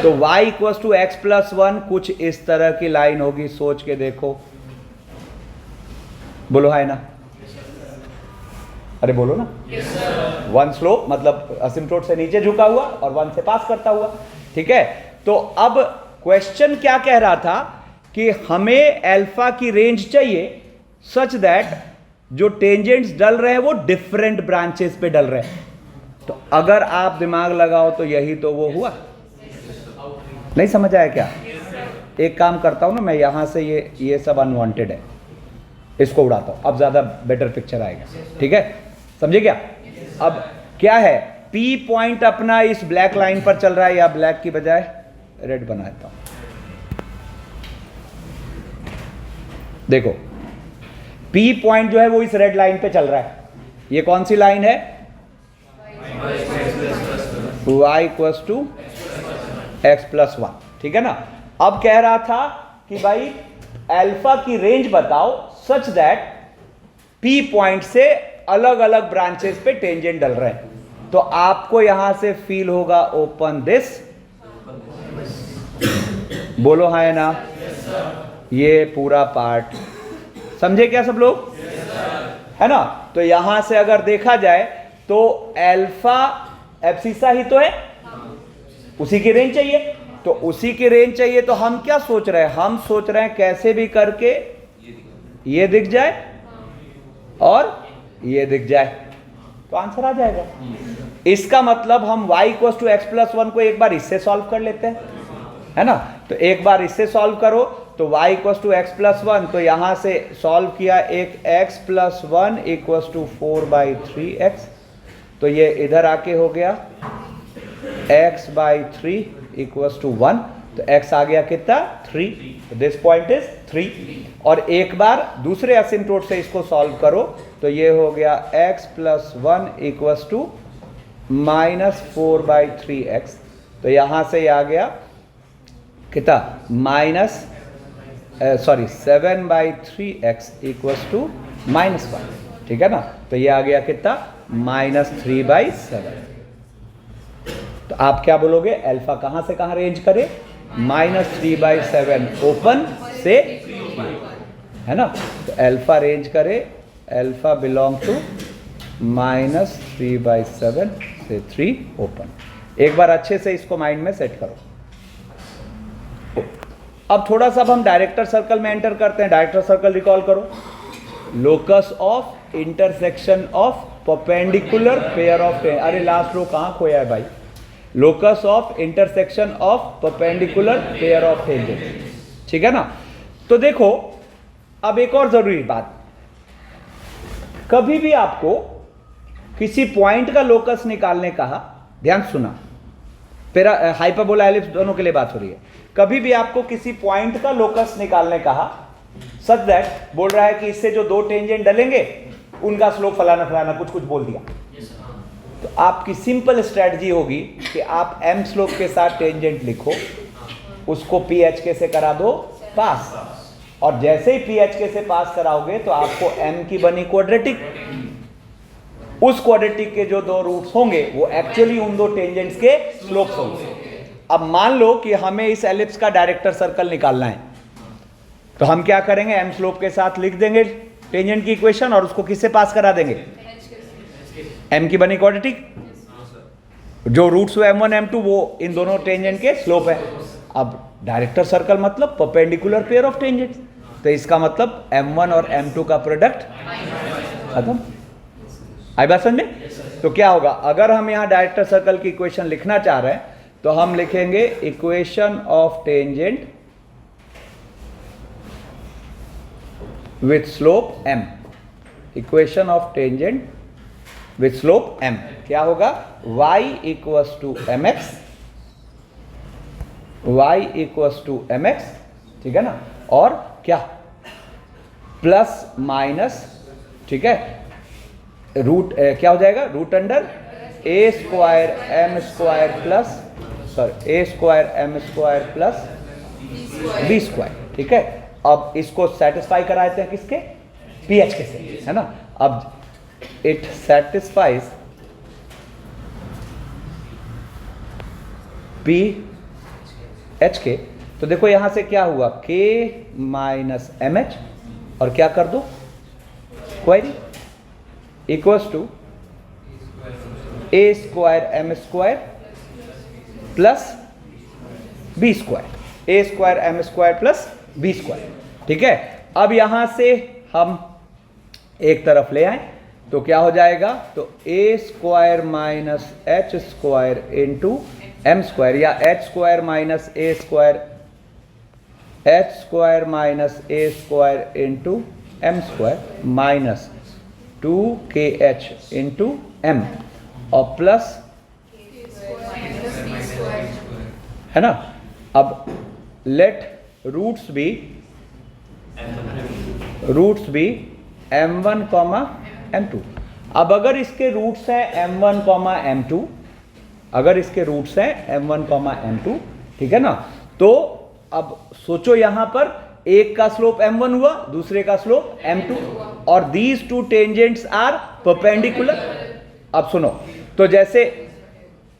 तो y equals to x plus 1 कुछ इस तरह की लाइन होगी, सोच के देखो, बोलो है ना, अरे बोलो ना। 1 स्लोप मतलब असिम्प्टोट से नीचे झुका हुआ और 1 से पास करता हुआ, ठीक है। तो अब क्वेश्चन क्या कह रहा था कि हमें अल्फा की रेंज चाहिए सच दैट जो टेंजेंट्स डल रहे हैं वो डिफरेंट ब्रांचेस पे डल रहे हैं। तो अगर आप दिमाग लगाओ तो यही तो वो हुआ, नहीं समझ आया क्या? एक काम करता हूं ना मैं, यहां से ये सब अनवांटेड है, इसको उड़ाता हूं, अब ज्यादा बेटर पिक्चर आएगा, ठीक है, समझे क्या? अब क्या है, P पॉइंट अपना इस ब्लैक लाइन पर चल रहा है, या ब्लैक की बजाय रेड बनाता हूं, देखो P पॉइंट जो है वो इस रेड लाइन पे चल रहा है। ये कौन सी लाइन है? y equals to x plus 1, ठीक है ना। अब कह रहा था कि भाई अल्फा की रेंज बताओ सच दैट P पॉइंट से अलग अलग ब्रांचेस पे टेंजेंट डल रहे हैं। तो आपको यहां से फील होगा ओपन दिस, बोलो हाँ ना, ये पूरा पार्ट, समझे क्या सब लोग? है ना। तो यहां से अगर देखा जाए तो अल्फा एब्सिसा ही तो है, उसी की रेंज चाहिए, तो उसी की रेंज चाहिए। तो हम क्या सोच रहे हैं, हम सोच रहे हैं कैसे भी करके ये दिख जाए और ये दिख जाए, तो आंसर आ जाएगा। इसका मतलब हम y equals to x plus 1 को एक बार इससे सॉल्व कर लेते हैं, है ना। तो एक बार इससे सॉल्व करो तो y equals to x plus 1, तो यहां से सॉल्व किया, एक x plus 1 equals to 4/3x, तो ये इधर आके हो गया x/3 इक्वल्स टू 1, तो x आ गया कितना 3, दिस पॉइंट इज 3। और एक बार दूसरे असिम्प्टोट से इसको सॉल्व करो तो ये हो गया x plus 1 equals to -4/3x, तो यहां से आ गया कितना -7/3x इक्वल्स टू -1, ठीक है ना। तो ये आ गया कितना -3/7। तो आप क्या बोलोगे, अल्फा कहां से कहां रेंज करे, -3/7 ओपन से, है ना। तो अल्फा रेंज करे, अल्फा बिलोंग टू -3/7 से 3 ओपन। एक बार अच्छे से इसको माइंड में सेट करो। अब थोड़ा सा हम डायरेक्टर सर्कल में एंटर करते हैं। डायरेक्टर सर्कल रिकॉल करो, locus of intersection of perpendicular pair of, अरे लास्ट रो कहाँ खोया है भाई, locus of intersection of perpendicular pair of tangent, ठीक है ना। तो देखो अब एक और जरूरी बात, कभी भी आपको किसी पॉइंट का लोकस निकालने कहा, ध्यान सुना, हाइपरबोला एलिप्स दोनों के लिए बात हो रही है, कभी भी आपको किसी पॉइंट का लोकस निकालने कहा सच दैट बोल रहा है कि इससे जो दो टेंजेंट डलेंगे उनका स्लोप फलाना फलाना कुछ कुछ बोल दिया, तो आपकी सिंपल स्ट्रेटजी होगी कि आप m स्लोप के साथ टेंजेंट लिखो, उसको PHK से करा दो पास, और जैसे ही PHK से पास कराओगे तो आपको m की बनी क्वाड्रेटिक, उस क्वाड्रेटिक के जो दो रूट्स होंगे वो एक्चुअली उन दो टेंजेंट्स के स्लोप्स होंगे। अब मान लो कि हमें इस एलिप्स का डायरेक्टर सर्कल निकालना है, तो हम क्या करेंगे, एम स्लोप के साथ लिख देंगे टेंजेंट की इक्वेशन और उसको किससे पास करा देंगे, एम की बनी क्वाड्रेटिक, जो रूट्स हुए m1 m2 वो इन दोनों टेंजेंट के स्लोप है। अब डायरेक्टर सर्कल मतलब परपेंडिकुलर पेयर ऑफ टेंजेंट्स, तो इसका मतलब m1 और m2 का प्रोडक्ट खत्म। आई बात समझ में? तो क्या होगा, अगर हम यहां डायरेक्टर सर्कल की इक्वेशन लिखना चाह रहे हैं तो हम लिखेंगे equation of tangent with slope m, equation of tangent with slope m क्या होगा, y equals to mx, y equals to mx, ठीक है ना, और क्या प्लस माइनस, ठीक है, रूट क्या हो जाएगा, root under a square m square plus a square m square plus b square, ठीक है। अब इसको सेटिस्फाई करा देते हैं किसके, पी एच के से, है ना। अब इट सेटिस्फाइज पी एच के, तो देखो यहां से क्या हुआ, के माइनस एम एच, और क्या कर दो query equals to a square m square plus b square, a square m square plus b square, ठीक है। अब यहां से हम एक तरफ ले आए तो क्या हो जाएगा, तो a square minus h square into m square, या h square minus a square, h square minus a square into m square minus 2kh into m, और प्लस, है ना। अब late roots B m1 comma m2। अब अगर इसके roots हैं m1 comma m2, अगर इसके रूट्स हैं m1 कॉमा m2, ठीक है ना, तो अब सोचो यहां पर एक का स्लोप m1 हुआ, दूसरे का स्लोप m2, और these two tangents are perpendicular. अब सुनो, तो जैसे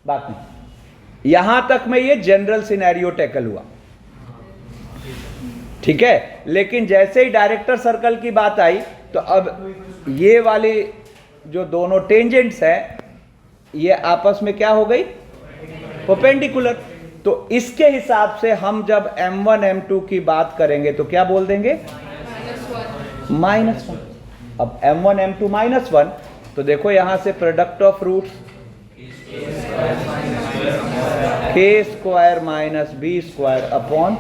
बात नहीं, यहां तक में ये जनरल सिनेरियो टैकल हुआ, ठीक है, लेकिन जैसे ही डायरेक्टर सर्कल की बात आई तो अब ये वाली जो दोनों टेंजेंट्स हैं ये आपस में क्या हो गई, परपेंडिकुलर। तो इसके हिसाब से हम जब m1 m2 की बात करेंगे तो क्या बोल देंगे, -1। अब m1 m2 -1, तो देखो यहां से product of roots k square minus b square upon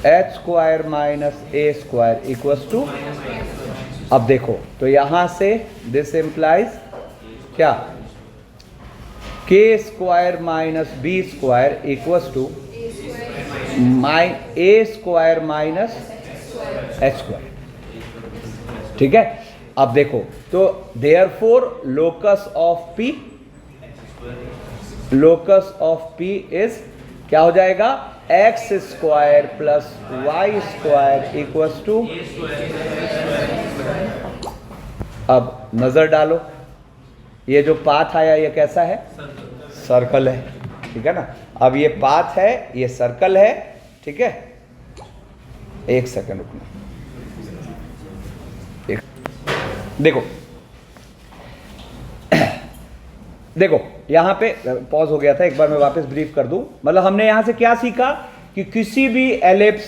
h square minus a square equals to, अब देखो तो यहां से दिस इंप्लाइज क्या, k square minus b square equals to a square minus h square, ठीक है। अब देखो तो therefore locus of P is क्या हो जाएगा, x square plus y square equals to, अब नजर डालो ये जो पाथ आया ये कैसा है, सर्कल है, ठीक है ना। अब ये पाथ है, ये सर्कल है, ठीक है। एक सेकंड रुकना, देखो देखो यहां पे पॉज हो गया था, एक बार मैं वापस ब्रीफ कर दूं। मतलब हमने यहां से क्या सीखा कि किसी भी एलिप्स,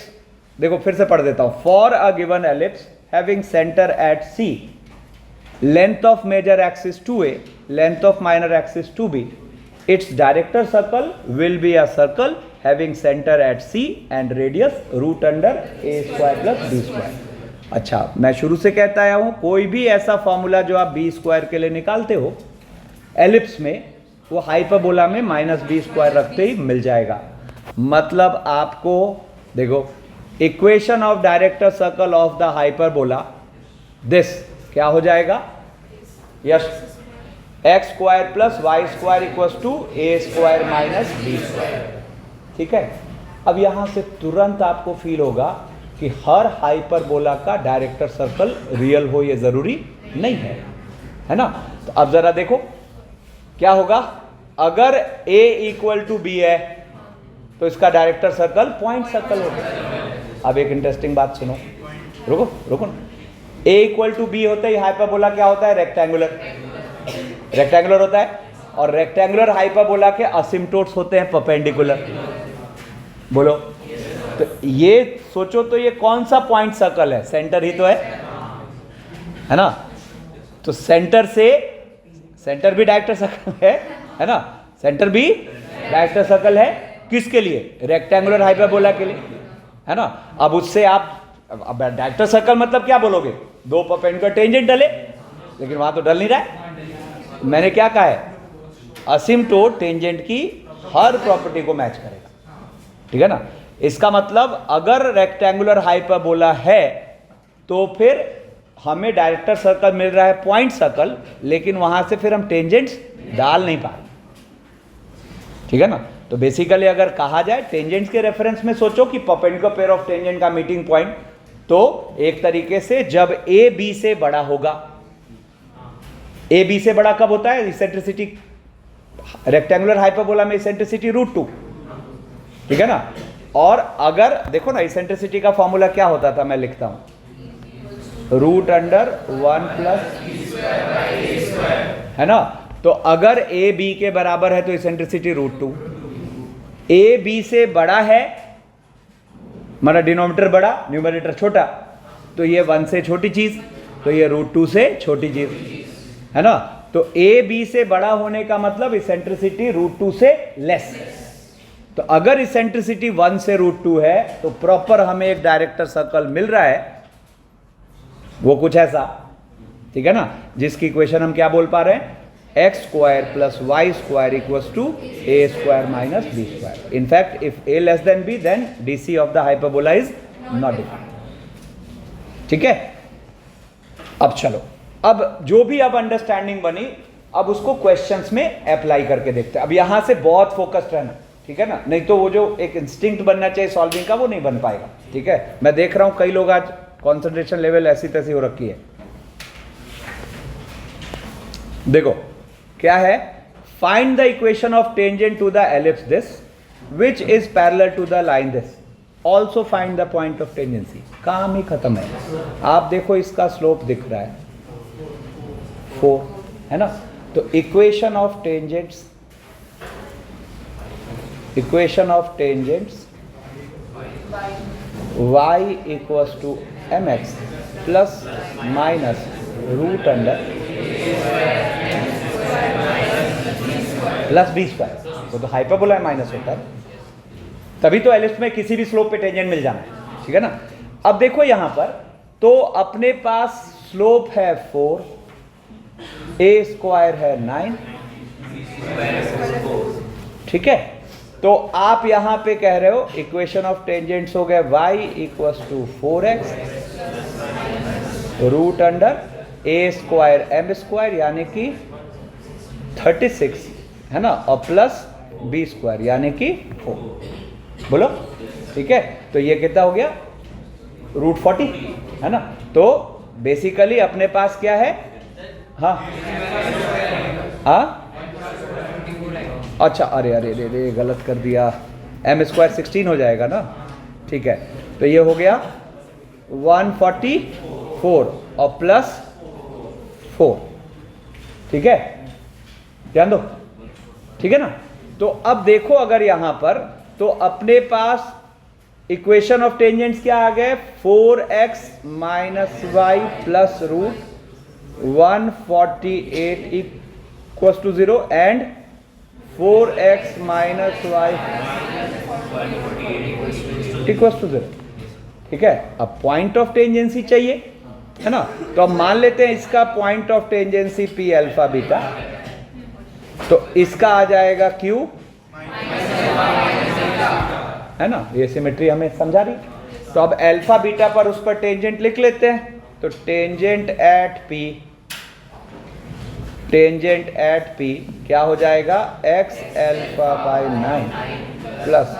देखो फिर से पढ़ देता हूं, for a given ellipse having centre at c, length of major axis 2a, length of minor axis 2b, its director circle will be a circle having centre at c and radius root under a square plus b square. अच्छा, मैं शुरू से कहता आया हूं, कोई भी ऐसा फॉर्मूला जो आप b स्क्वायर के लिए निकालते हो एलिप्स में, वो हाइपरबोला में -b स्क्वायर रखते ही मिल जाएगा। मतलब आपको देखो equation of director circle of the hyperbola, this क्या हो जाएगा, yes, x square plus y square equals to a square minus b square, ठीक है। अब यहां से तुरंत आपको फील होगा कि हर हाइपरबोला का डायरेक्टर सर्कल रियल हो ये जरूरी नहीं है, है ना। तो अब जरा देखो क्या होगा, अगर A इक्वल टू बी है तो इसका डायरेक्टर सर्कल पॉइंट सर्कल होगा। अब एक इंटरेस्टिंग बात सुनो, रुको रुको ना। A इक्वल टू बी होते ही हाइपरबोला क्या होता है? रेक्टेंगुलर, रेक्टेंगुलर होता है। और रेक्टेंगुलर हाइपरबोला के असिम्प्टोट्स होते हैं परपेंडिकुलर। बोलो, तो ये सोचो तो ये कौन सा पॉइंट सर्कल है? सेंटर ही तो है ना। तो सेंटर से, सेंटर भी डायरेक्टर सर्कल है ना, सेंटर भी डायरेक्टर सर्कल है। किसके लिए? रेक्टेंगुलर हाइपरबोला के लिए, है ना। अब उससे आप, अब डायरेक्टर सर्कल मतलब क्या बोलोगे? दो परपेंडिकुलर टेंजेंट डले, लेकिन वहां तो डल नहीं रहा है। मैंने क्या कहा है? असिम्प्टोट टेंजेंट की हर प्रॉपर्टी को मैच करेगा, ठीक है ना। इसका मतलब अगर रेक्टेंगुलर हाइपरबोला है तो फिर हमें डायरेक्टर सर्कल मिल रहा है पॉइंट सर्कल, लेकिन वहां से फिर हम टेंजेंट्स डाल नहीं पाए, ठीक है ना। तो बेसिकली अगर कहा जाए टेंजेंट्स के रेफरेंस में सोचो कि परपेंडिकुलर पेयर ऑफ टेंजेंट का मीटिंग पॉइंट, तो एक तरीके से जब ए बी से बड़ा होगा, ए बी से बड़ा कब होता है? इसेंट्रिसिटी, रेक्टेंगुलर हाइपरबोला में इसेंट्रिसिटी √2, ठीक है ना। और अगर देखो ना, इसेंट्रिसिटी का फॉर्मूला क्या होता था? मैं लिखता हूं, √1 प्लस, है ना। तो अगर ए बी के बराबर है तो इसेंट्रिसिटी √2, ए बी से बड़ा है मतलब डिनोमिनेटर बड़ा न्यूमरेटर छोटा, तो ये 1 से छोटी चीज, तो ये √2 से छोटी चीज, है ना। तो ए बी से बड़ा होने का मतलब इसेंट्रिसिटी √2 से लेस। तो अगर इसेंट्रिसिटी 1 से √2 है तो प्रॉपर हमें एक डायरेक्टर सर्कल मिल रहा है, वो कुछ ऐसा, ठीक है ना, जिसकी इक्वेशन हम क्या बोल पा रहे हैं? x² + y² = a² - b²। In fact, if a less than b, then DC of the hyperbola is not defined, ठीक है। अब चलो, अब जो भी अब अंडरस्टैंडिंग बनी, अब उसको क्वेश्चंस में अप्लाई करके देखते हैं। अब यहां से बहुत फोकस्ड रहना, ठीक है ना, नहीं तो वो जो एक इंस्टिंक्ट बनना चाहिए सॉल्विंग का, वो नहीं बन पाएगा, ठीक है। मैं देख रहा हूं कई लोग आज कंसंट्रेशन लेवल ऐसी तैसी हो रखी है। देखो क्या है? Find the equation of tangent to the ellipse this which is parallel to the line this, also find the point of tangency. काम ही खत्म है। आप देखो इसका स्लोप दिख रहा है 4, है ना। तो equation of tangents, equation of tangents y = mx plus minus √+ b²। वो तो हाइपरबोला माइनस होता है, तभी तो एलिप्स में किसी भी स्लोप पे टेंजेंट मिल जाना है, ठीक है ना। अब देखो यहां पर, तो अपने पास स्लोप है 4, a² है 9, ठीक है। तो आप यहां पे कह रहे हो इक्वेशन ऑफ टेंजेंट्स हो गए y = 4x √a² m² यानी कि 36, है ना, और प्लस b² यानी कि 4। बोलो, ठीक है। तो ये कितना हो गया? √40, है ना। तो बेसिकली अपने पास क्या है? हाँ हाँ, अच्छा, अरे अरे अरे गलत कर दिया, m² 16 हो जाएगा ना, ठीक है। तो ये हो गया 144 और प्लस 4, ठीक है, ध्यान दो, ठीक है ना। तो अब देखो अगर यहां पर, तो अपने पास इक्वेशन ऑफ टेंजेंट्स क्या आ गए? 4x - y plus √148 = 0 and 4x - y = 0, ठीक है। अब पॉइंट ऑफ टेंजेंसी चाहिए, है ना। तो अब मान लेते हैं इसका पॉइंट ऑफ टेंजेंसी P α β, तो इसका आ जाएगा Q, है ना। ये सिमेट्री हमें समझा रही। तो अब अल्फा बीटा पर उस पर टेंजेंट लिख लेते हैं। तो tangent at P, tangent at P क्या हो जाएगा? x α/9 प्लस,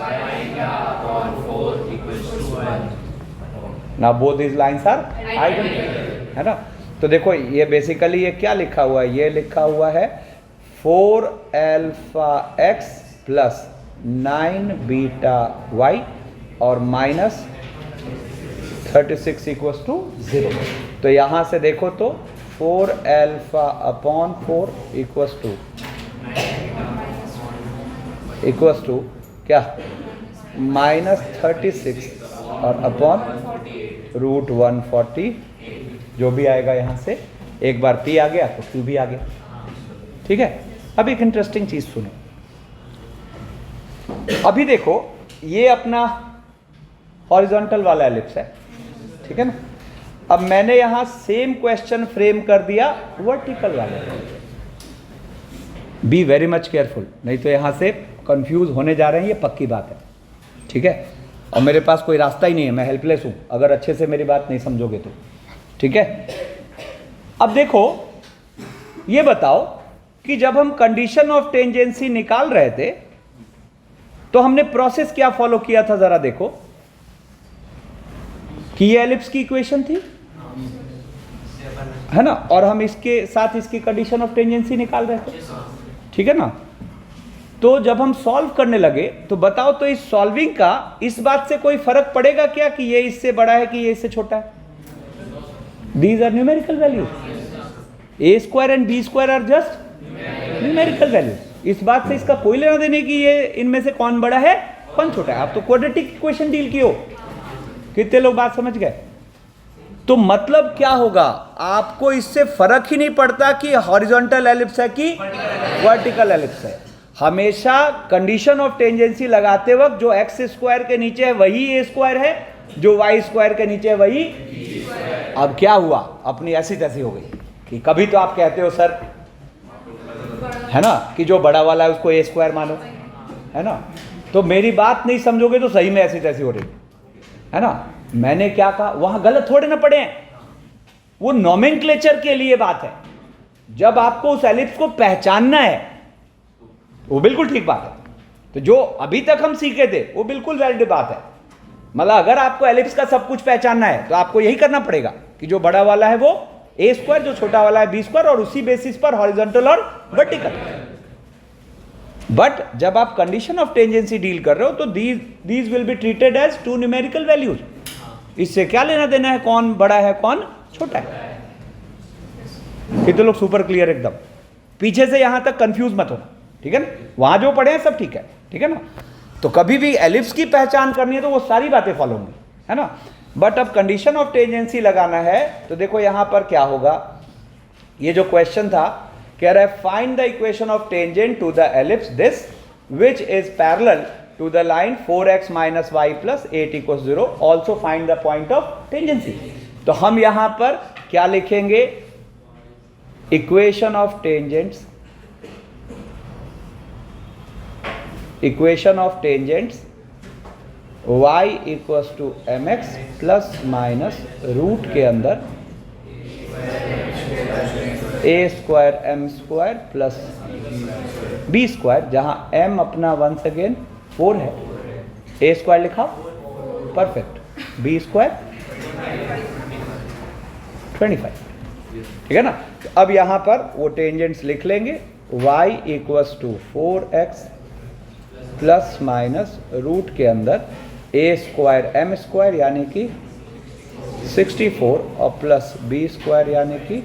ना both this lines are identical, है ना। तो देखो ये बेसिकली ये क्या लिखा हुआ है? ये लिखा हुआ है 4 alpha x plus 9 beta y और माइनस 36 इक्वल्स टू 0। तो यहाँ से देखो तो 4 अल्फा अपॉन 4 इक्वल्स टू क्या माइनस 36 और अपॉन रूट 140 जो भी आएगा यहाँ से। एक बार p आ गया तो q भी आ गया। ठीक है, अब एक इंटरेस्टिंग चीज सुनो। अभी देखो ये अपना हॉरिजॉन्टल वाला एलिप्स है, ठीक है ना। अब मैंने यहां सेम क्वेश्चन फ्रेम कर दिया वर्टिकल वाले। बी वेरी मच केयरफुल, नहीं तो यहां से कंफ्यूज होने जा रहे हैं, ये पक्की बात है। ठीक है, और मेरे पास कोई रास्ता ही नहीं है, मैं हेल्पलेस हूं अगर अच्छे से मेरी बात नहीं समझोगे तो। ठीक है, अब देखो ये बताओ कि जब हम कंडीशन ऑफ टेंजेंसी निकाल रहे थे तो हमने प्रोसेस क्या फॉलो किया था, जरा देखो कि ये एलिप्स की इक्वेशन थी, है ना, और हम इसके साथ इसकी कंडीशन ऑफ टेंजेंसी निकाल रहे थे। ठीक है ना। तो जब हम सॉल्व करने लगे तो बताओ तो इस सॉल्विंग का इस बात से कोई फर्क पड़ेगा क्या कि ये इससे बड़ा है कि ये इससे छोटा है? These are numerical values. A square and b square are just numerical values. इस बात से इसका कोई लेना देने कि ये इनमें से कौन बड़ा है कौन छोटा है। आप तो क्वाड्रेटिक इक्वेशन डील की हो। कितने लोग बात समझ गए? तो मतलब क्या होगा, आपको इससे फर्क ही नहीं पड़ता कि हॉरिजॉन्टल एलिप्स है कि वर्टिकल एलिप्स है। हमेशा कंडीशन ऑफ टेंजेंसी लगाते वक्त जो एक्स स्क्वायर के नीचे है वही ए स्क्वायर है, जो वाई स्क्वायर के नीचे है वही। अब क्या हुआ, अपनी ऐसी तैसी हो गई कि कभी तो आप कहते हो सर, है ना, कि जो बड़ा वाला है उसको ए स्क्वायर मानो, है ना। तो मेरी बात नहीं समझोगे तो सही में ऐसी तैसी हो रही है ना। मैंने क्या कहा, वहां गलत थोड़े ना पड़े हैं, वो नोमेनक्लेचर के लिए बात है। जब आपको उस एलिप्स को पहचानना है वो बिल्कुल ठीक बात है। तो जो अभी तक हम सीखे थे वो बिल्कुल वैलिड बात है। मतलब अगर आपको एलिप्स का सब कुछ पहचानना है तो आपको यही करना पड़ेगा कि जो बड़ा वाला है वो ए स्क्वायर, जो छोटा वाला है बी स्क्वायर, और उसी बेसिस पर हॉरिजॉन्टल और वर्टिकल। बट जब आप कंडीशन ऑफ टेंजेंसी डील कर रहे हो तो these will be treated as two numerical values. इससे क्या लेना देना है कौन बड़ा है कौन छोटा है। कितने लोग सुपर क्लियर एकदम? पीछे से यहां तक कंफ्यूज मत होना, ठीक है ना। वहां जो पढ़े हैं सब ठीक है ना। तो कभी भी एलिप्स की पहचान करनी है तो वो सारी बातें फॉलो होंगी, है ना। बट अब कंडीशन ऑफ टेंजेंसी लगाना है तो देखो यहां पर क्या होगा। ये जो क्वेश्चन था कह रहा है find the equation of tangent to the ellipse this which is parallel to the line 4x minus y plus 8 equals 0. Also find the point of tangency. तो हम यहां पर क्या लिखेंगे, equation of tangents, equation of tangents y equals to mx plus minus root के अंदर a square m square plus b square, जहां m अपना वंस अगेन 4 है, ए स्क्वायर लिखा परफेक्ट, बी स्क्वायर 25, ठीक है ना। अब यहां पर वो टेंजेंट्स लिख लेंगे, y equals to 4x plus minus root के अंदर ए स्क्वायर एम स्क्वायर यानी कि 64 और प्लस बी स्क्वायर यानी कि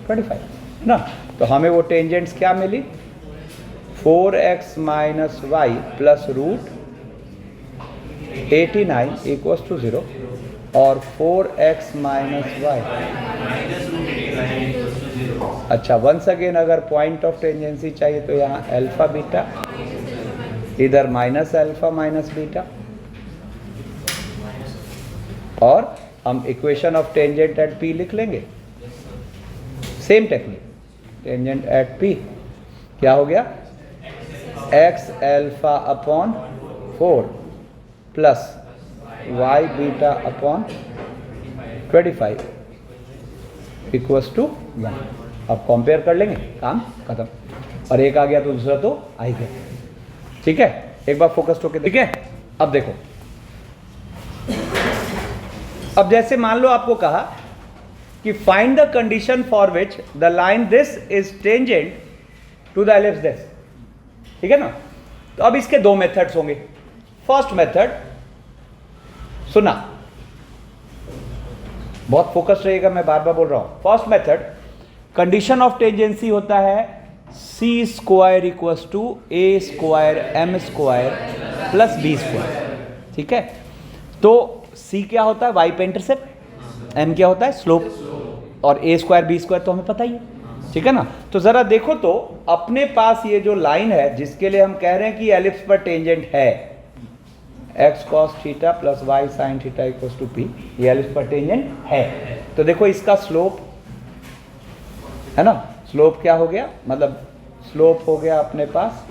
25 ना। तो हमें वो टेंजेंट्स क्या मिली, 4x minus y plus root 89 equals to 0 और 4x माइनस वाई। अच्छा, वंस अगेन अगर पॉइंट ऑफ टेंजेंसी चाहिए तो यहाँ अल्फा बीटा, इधर माइनस अल्फा माइनस बीटा, और हम equation of tangent at p लिख लेंगे। Same technique, tangent at p क्या हो गया, x alpha upon 4 plus y beta upon 25 equals to 1। अब कंपेयर कर लेंगे, काम खत्म। और एक आ गया तो दूसरा तो आ ही गया, ठीक है। एक बार फोकस्ड होके, ठीक है। अब देखो, अब जैसे मान लो आपको कहा कि find the condition for which the line this is tangent to the ellipse this, ठीक है ना। तो अब इसके दो मेथड्स होंगे। फर्स्ट मेथड, सुना, बहुत फोकस रहेगा, मैं बार बार बोल रहा हूं। First method, condition of tangency होता है c square equals to a square m square plus b square, ठीक है। तो सी क्या होता है, वाई पे इंटरसेप्ट, एम क्या होता है, स्लोप, और ए स्क्वायर बी स्क्वायर तो हमें पता ही है, ठीक है ना। तो जरा देखो तो अपने पास ये जो लाइन है जिसके लिए हम कह रहे हैं कि एलिप्स पर टेंजेंट है, x cos theta plus y sine theta equals to p, ये एलिप्स पर टेंजेंट है। तो देखो इसका स्लोप है ना, स्लोप क्या हो गया, मतलब स्लोप हो गया अपने पास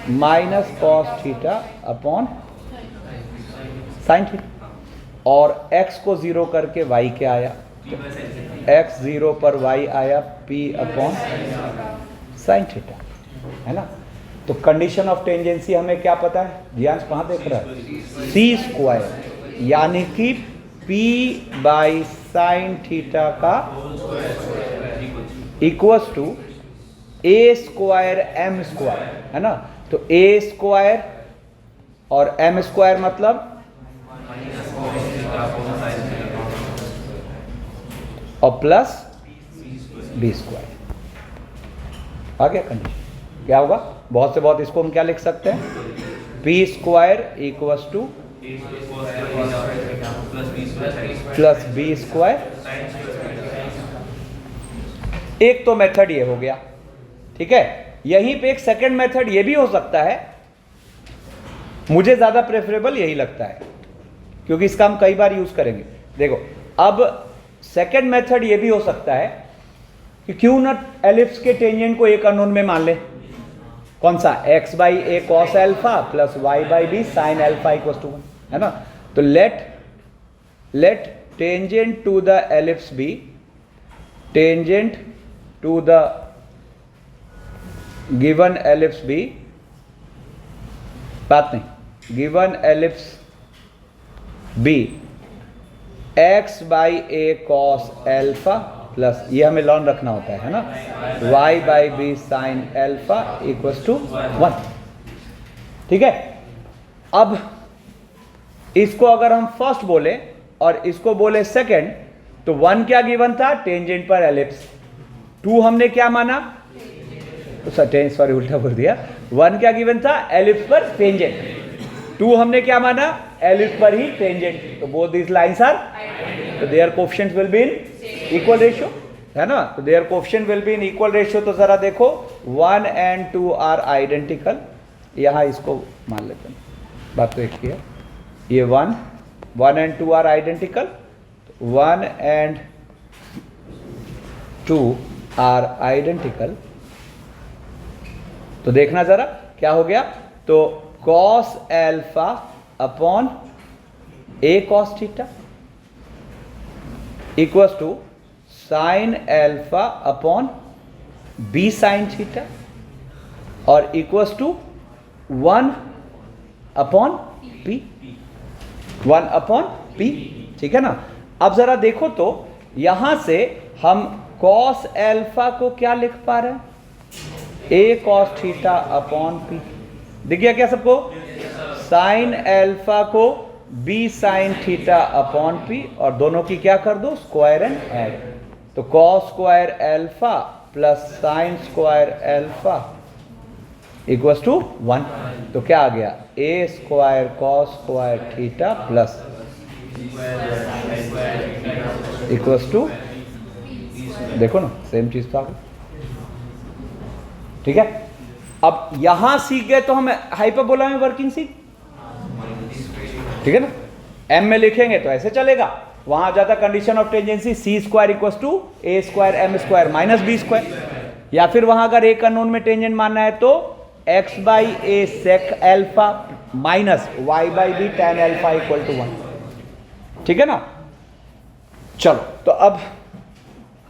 minus cos theta upon sine theta, और x को जीरो करके y क्या आया, x जीरो पर y आया p अपॉन साइन थीटा, है ना। तो कंडीशन ऑफ टेंजेंसी हमें क्या पता है, ध्यान कहाँ देख रहा है, सी स्क्वायर, यानी कि p बाई साइन थीटा का equals to a square m square, है ना। तो ए स्क्वायर और एम स्क्वायर मतलब और प्लस बी स्क्वायर, आ गया कंडीशन। क्या होगा, बहुत से बहुत इसको हम क्या लिख सकते हैं, p square equals to plus b square. एक तो मेथड ये हो गया, ठीक है। यहीं पे एक सेकंड मेथड ये भी हो सकता है, मुझे ज्यादा प्रेफरेबल यही लगता है क्योंकि इसका हम कई बार यूज करेंगे। देखो अब सेकंड मेथड ये भी हो सकता है कि क्यों ना एलिप्स के टेंजेंट को एक अननोन में मान ले, कौन सा, x by a cos alpha plus y by b sine alpha equal to 1, है ना। तो let tangent to the ellipse be tangent to the given ellipse be, बात नहीं, given ellipse be x by a cos alpha plus, ये हमें लॉन रखना होता है ना, y by b sine alpha equals to 1, ठीक है। अब इसको अगर हम फर्स्ट बोले और इसको बोले सेकंड, तो 1 क्या गिवन था, टेंजेंट पर एलिप्स, 2 हमने क्या माना, सॉरी उल्टा बोल दिया, 1 क्या गिवन था, एलिप्स पर टेंजेंट, 2 हमने क्या माना, एलिप्स पर ही टेंजेंट। तो बोथ दिस लाइंस आर, तो their coefficients will be in equal ratio, है ना। तो their coefficient will be in equal ratio. तो जरा देखो 1 एंड 2 आर आइडेंटिकल, यहां इसको मान लेते हैं, बात तो एक ही है, ये 1 and 2 are identical, 1 and 2 are identical. तो देखना जरा क्या हो गया, तो cos alpha upon a cos theta equals to sine alpha upon b sine theta और equals to 1 upon p, 1 upon p, ठीक है ना। अब जरा देखो तो यहां से हम कॉस एल्फा को क्या लिख पा रहे हैं, a cos theta upon p, दिख गया क्या सबको, साइन एल्फा को b sine theta upon p, और दोनों की क्या कर दो, स्क्वायर एंड ऐड। तो cos square alpha plus sine square alpha equals to 1। तो क्या आ गया, a square cos square theta plus equals to, देखो ना सेम चीज तो आ गई, ठीक है। अब यहां सीख गए तो हम हाइपरबोला में वर्किंग सीख, ठीक है ना। एम में लिखेंगे तो ऐसे चलेगा, वहां आ जाता condition of tangency c square equals to a square m square minus b square, या फिर वहां अगर एक अननोन में टेंजेंट मानना है तो x by a sec alpha minus y by b tan alpha equal to 1, ठीक है ना। चलो तो अब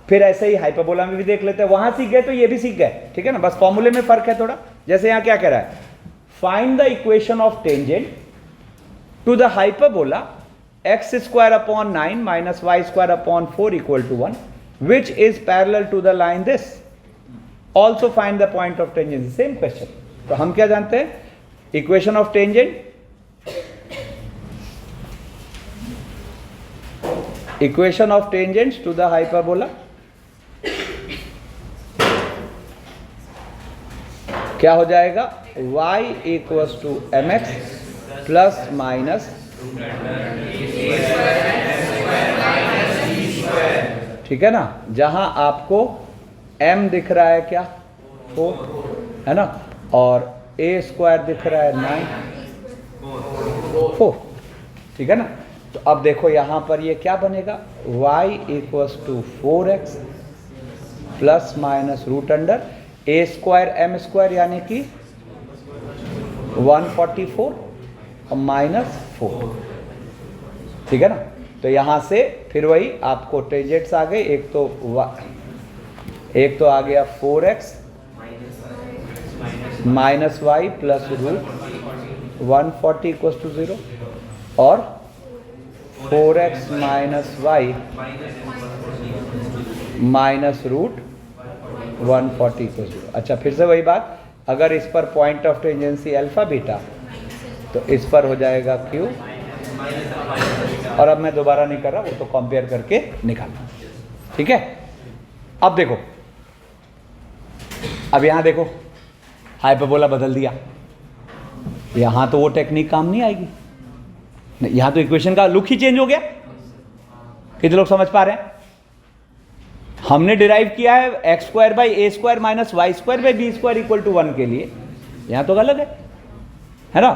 फिर ऐसे ही हाइपरबोला में भी देख लेते हैं, वहां सीख गए तो ये भी सीख गए, ठीक है ना। बस फॉर्मूले में फर्क है थोड़ा, जैसे यहां क्या कह रहा है, find the equation of tangent to the hyperbola x square upon 9 minus y square upon 4 equal to 1 which is parallel to the line this, also find the point of tangency, same question. तो हम क्या जानते हैं, equation of tangent, equation of tangents to the hyperbola क्या हो जाएगा, y equals to mx plus minus, ठीक है ना, जहां आपको m दिख रहा है क्या 4 है ना, और a स्क्वायर दिख रहा है 4, ठीक है ना। तो अब देखो यहां पर ये क्या बनेगा, y equals to 4x plus minus root under a square m square यानी कि 144 और माइनस 4, ठीक है ना। तो यहां से फिर वही आपको टेंजेंट्स आ गए, एक तो आ गया 4x minus y plus root 140 equals to 0 और 4x minus y minus root 140 equals to 0। अच्छा फिर से वही बात, अगर इस पर point of tangency alpha beta तो इस पर हो जाएगा Q, और अब मैं दोबारा नहीं कर रहा, वो तो कंपेयर करके निकालना, ठीक है। अब देखो, अब यहां देखो हाइपरबोला बदल दिया, यहां तो वो टेक्निक काम नहीं आएगी, यहां तो इक्वेशन का लुक ही चेंज हो गया। कितने लोग समझ पा रहे हैं, हमने डिराइव किया है x square by a square minus y square by b square equal to 1 के लिए, यहां तो गलत है ना।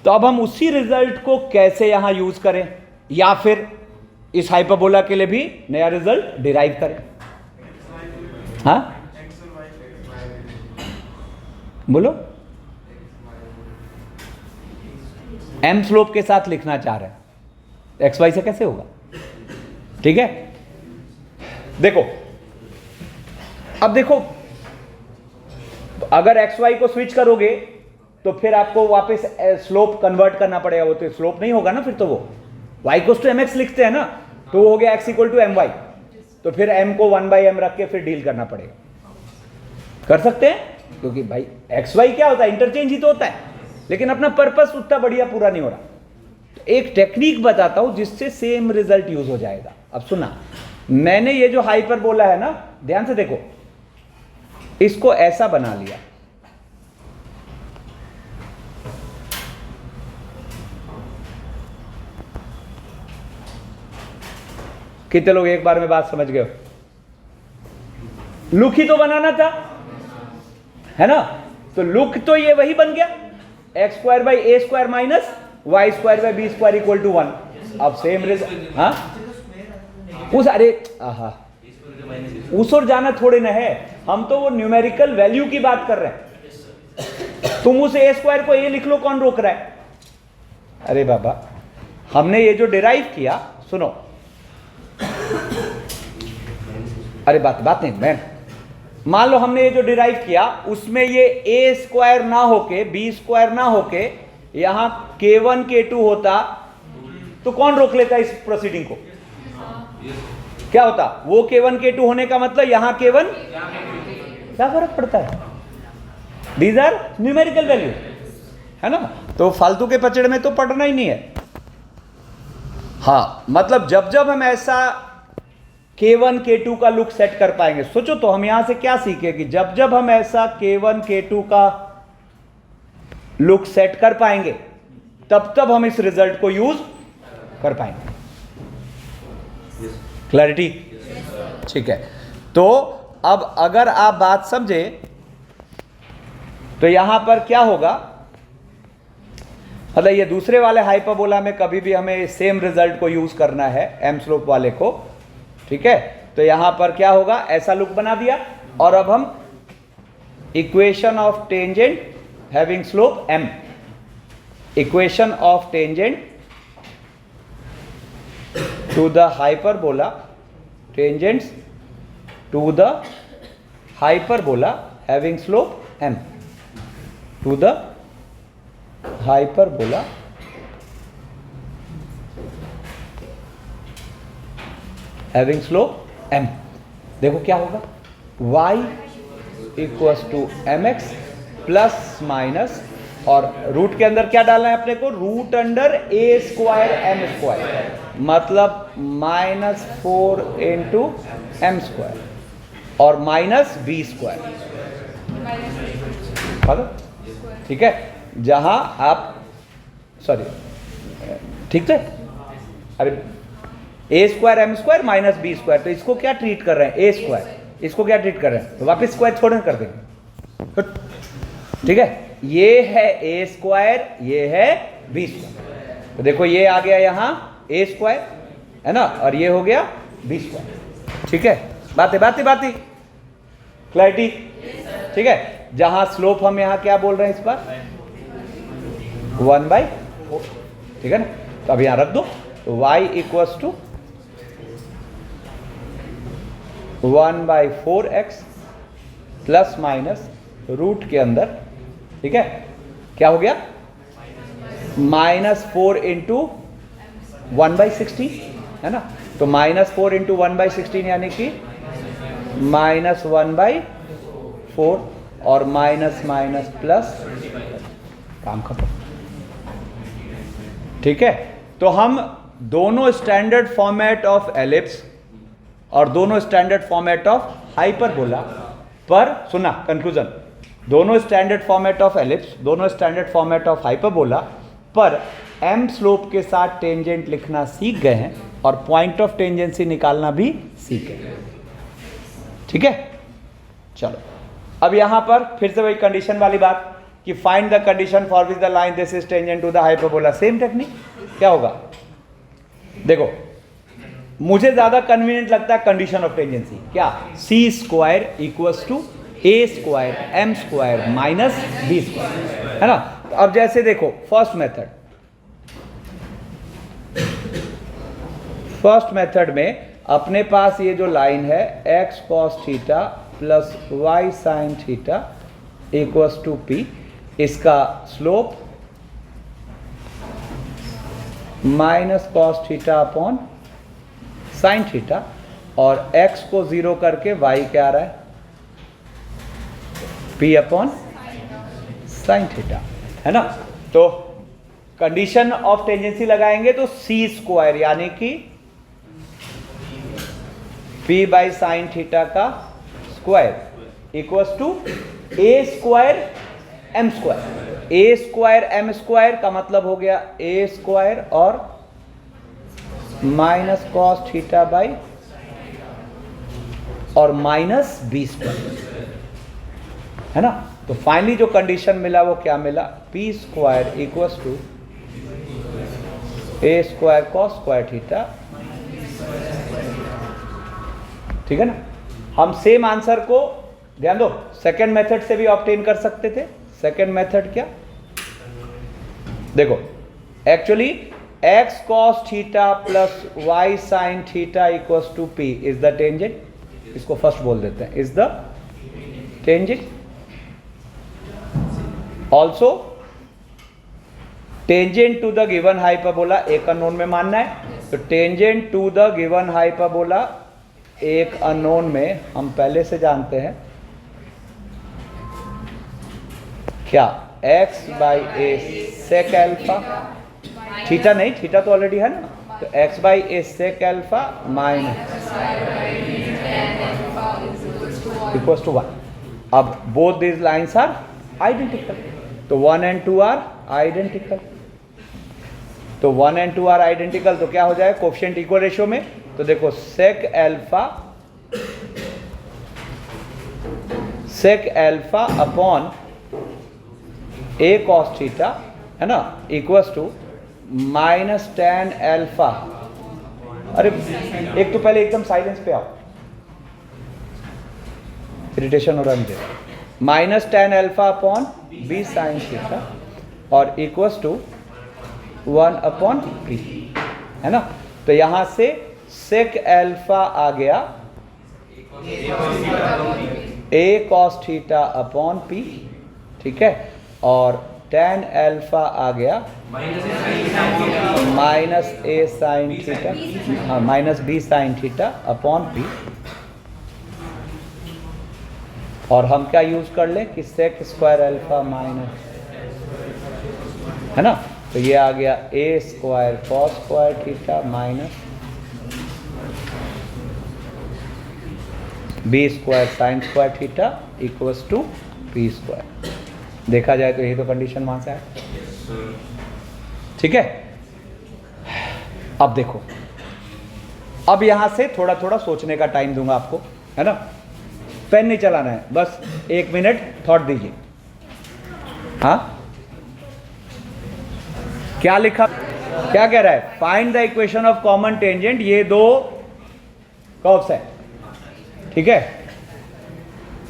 तो अब हम उसी रिजल्ट को कैसे यहां यूज करें, या फिर इस हाइपरबोला के लिए भी नया रिजल्ट डिराइव करें, हाँ बोलो। एम स्लोप के साथ लिखना चाह रहे हैं, एक्स वाई से कैसे होगा, ठीक है। देखो अब देखो, अगर एक्स वाई को स्विच करोगे तो फिर आपको वापस स्लोप कन्वर्ट करना पड़ेगा, वो तो स्लोप नहीं होगा ना, फिर तो वो y को एम एक्स लिखते हैं ना, तो वो हो गया x equal to m y, तो फिर m को 1/m रख के फिर डील करना पड़ेगा, कर सकते हैं, क्योंकि भाई एक्स वाई क्या होता है, इंटरचेंज ही तो होता है, लेकिन अपना पर्पस उतना बढ़िया पूरा नहीं हो रहा। तो एक टेक्निक बताता हूं जिससे सेम रिजल्ट यूज हो जाएगा। अब सुना, मैंने ये जो हाइपरबोला है ना, ध्यान से देखो, इसको ऐसा बना लिया, कितने लोग एक बार में बात समझ गए हो, लुक ही तो बनाना था, है ना। तो लुक तो ये वही बन गया, x square by a square minus y square by b square equal to 1। अब सेम रिजल्ट, हाँ उस, अरे आहा, उस और जाना थोड़े ना है, हम तो वो न्यूमेरिकल वैल्यू की बात कर रहे हैं। तुम उस ए स्क्वायर को ए लिख लो, कौन रोक रहा है। अरे बाबा, हमने ये जो डिराइव किया, सुनो, अरे बात नहीं, मैं मान लो हमने ये जो डिराइव किया उसमें ये ए स्क्वायर ना होके, बी स्क्वायर ना होके, यहां k1 k2 होता तो कौन रोक लेता इस प्रोसीडिंग को, क्या होता, वो k1 k2 होने का मतलब यहां k1, क्या फर्क पड़ता है, दीज आर न्यूमेरिकल वैल्यू, है ना। तो फालतू के पचड़े में तो पढ़ना ही नहीं है। हाँ, मतलब जब जब हम ऐसा k1 k2 का लुक सेट कर पाएंगे, सोचो तो हम यहां से क्या सीखे कि जब जब हम ऐसा k1 k2 का लुक सेट कर पाएंगे तब तब हम इस रिजल्ट को यूज कर पाएंगे। क्लैरिटी, ठीक है। तो अब अगर आप बात समझे तो यहां पर क्या होगा, मतलब ये दूसरे वाले हाइपरबोला में कभी भी हमें सेम रिजल्ट को यूज करना है, एम स्लोप वाले को, ठीक है। तो यहां पर क्या होगा, ऐसा लुक बना दिया, और अब हम equation of tangent having slope m, equation of tangent to the hyperbola, tangents to the hyperbola having slope m, to the hyperbola having slope m। देखो क्या होगा, y equals to m x plus minus, और root के अंदर क्या डालना है अपने को, root under a square m square, मतलब -4 इंटू एम स्क्वायर और माइनस बी स्क्वायर। ठीक है, जहां आप सॉरी ठीक है, अरे a square m square minus b square, तो इसको क्या ट्रीट कर रहे हैं, ए स्क्वायर, इसको क्या ट्रीट कर रहे हैं, तो वापस स्क्वायर थोड़ा कर देंगे। ठीक है, ये है ए स्क्वायर, ये है बी स्क्वायर, तो देखो ये आ गया यहां ए स्क्वायर है ना, और ये हो गया बी स्क्वायर। ठीक है, बातें क्लैरिटी। ठीक है, जहां स्लोप हम यहां क्या बोल रहे हैं इस बार 1/4, ठीक है ना, तो अब यहां रख दो, तो y equals to 1/4x plus minus root के अंदर, ठीक है, क्या हो गया -4 इंटू 1/16 है ना, तो -4 इंटू 1/16 यानी कि -1/4 और माइनस माइनस प्लस, काम खत्म। ठीक है, तो हम दोनों स्टैंडर्ड फॉर्मेट ऑफ एलिप्स और दोनों स्टैंडर्ड फॉर्मेट ऑफ हाइपरबोला पर सुना कंक्लूजन, दोनों स्टैंडर्ड फॉर्मेट ऑफ एलिप्स, दोनों स्टैंडर्ड फॉर्मेट ऑफ हाइपरबोला पर एम स्लोप के साथ टेंजेंट लिखना सीख गए हैं और पॉइंट ऑफ टेंजेंसी निकालना भी सीख गए। ठीक है, चलो अब यहां पर फिर से वही कंडीशन वाली बात कि find the condition for which the line this is tangent to the hyperbola. Same technique क्या होगा, देखो मुझे ज्यादा कन्वीनियंट लगता है कंडीशन ऑफ टेंजेंसी, क्या, c square equals to a square m square minus b square, है ना। तो अब जैसे देखो फर्स्ट मेथड में अपने पास ये जो लाइन है x cos theta plus y sin theta equals to p, इसका slope minus cos theta upon sine theta, और x को 0 करके y क्या आ रहा है, p अपॉन साइन थीटा, है ना। तो कंडीशन ऑफ टेंजेंसी लगाएंगे तो सी स्क्वायर यानी कि p बाई साइन थीटा का square equals to a square m square, a square m square का मतलब हो गया ए स्क्वायर और माइनस कॉस थीटा बाई और माइनस बी स्क्वायर, है ना। तो फाइनली जो कंडीशन मिला वो क्या मिला, p square equals to a square cos square theta, ठीक है ना। हम सेम आंसर को ध्यान दो सेकेंड मेथड से भी ऑब्टेन कर सकते थे। सेकेंड मेथड क्या, देखो actually x cos theta plus y sin theta equals to p is the tangent, इसको फर्स्ट बोल देते हैं, is the tangent. Also tangent to the given hyperbola एक अननोन में मानना है, तो tangent to the given hyperbola एक अननोन में हम पहले से जानते हैं क्या, x by a sec alpha, theta नहीं, थीटा तो ऑलरेडी है ना, तो x by a sec alpha minus equals to 1। अब both these lines are identical, तो 1 and 2 आर आइडेंटिकल, तो 1 and 2 आर आइडेंटिकल, तो क्या हो जाए कोफिशिएंट इक्वल रेशियो में, तो देखो sec alpha upon a cos theta, है ना, equals to minus tan alpha. अरे एक तो पहले एकदम साइलेंस पे आओ, इरिटेशन हो रहा है मुझे। Minus tan alpha upon b sine theta और इक्वल्स टू 1 अपॉन पी, है ना। तो यहां से सेक एल्फा आ गया a cos theta upon p, ठीक है, और टेन एल्फा आ गया माइनस ए साइन थीटा, हाँ minus b sine theta upon p. और हम क्या यूज कर ले कि सेक स्क्वायर अल्फा माइनस, है ना, तो ये आ गया a square cos square theta minus b square sine square theta equals to p square. देखा जाए तो यही तो कंडीशन वहां से है, ठीक है। अब देखो, अब यहां से थोड़ा थोड़ा सोचने का टाइम दूंगा आपको, है ना, पेन नहीं चलाना है, बस 1 मिनट थॉट दीजिए। हाँ, क्या लिखा, क्या कह रहा है, find the equation of common tangent, ये दो कर्व्स है, ठीक है।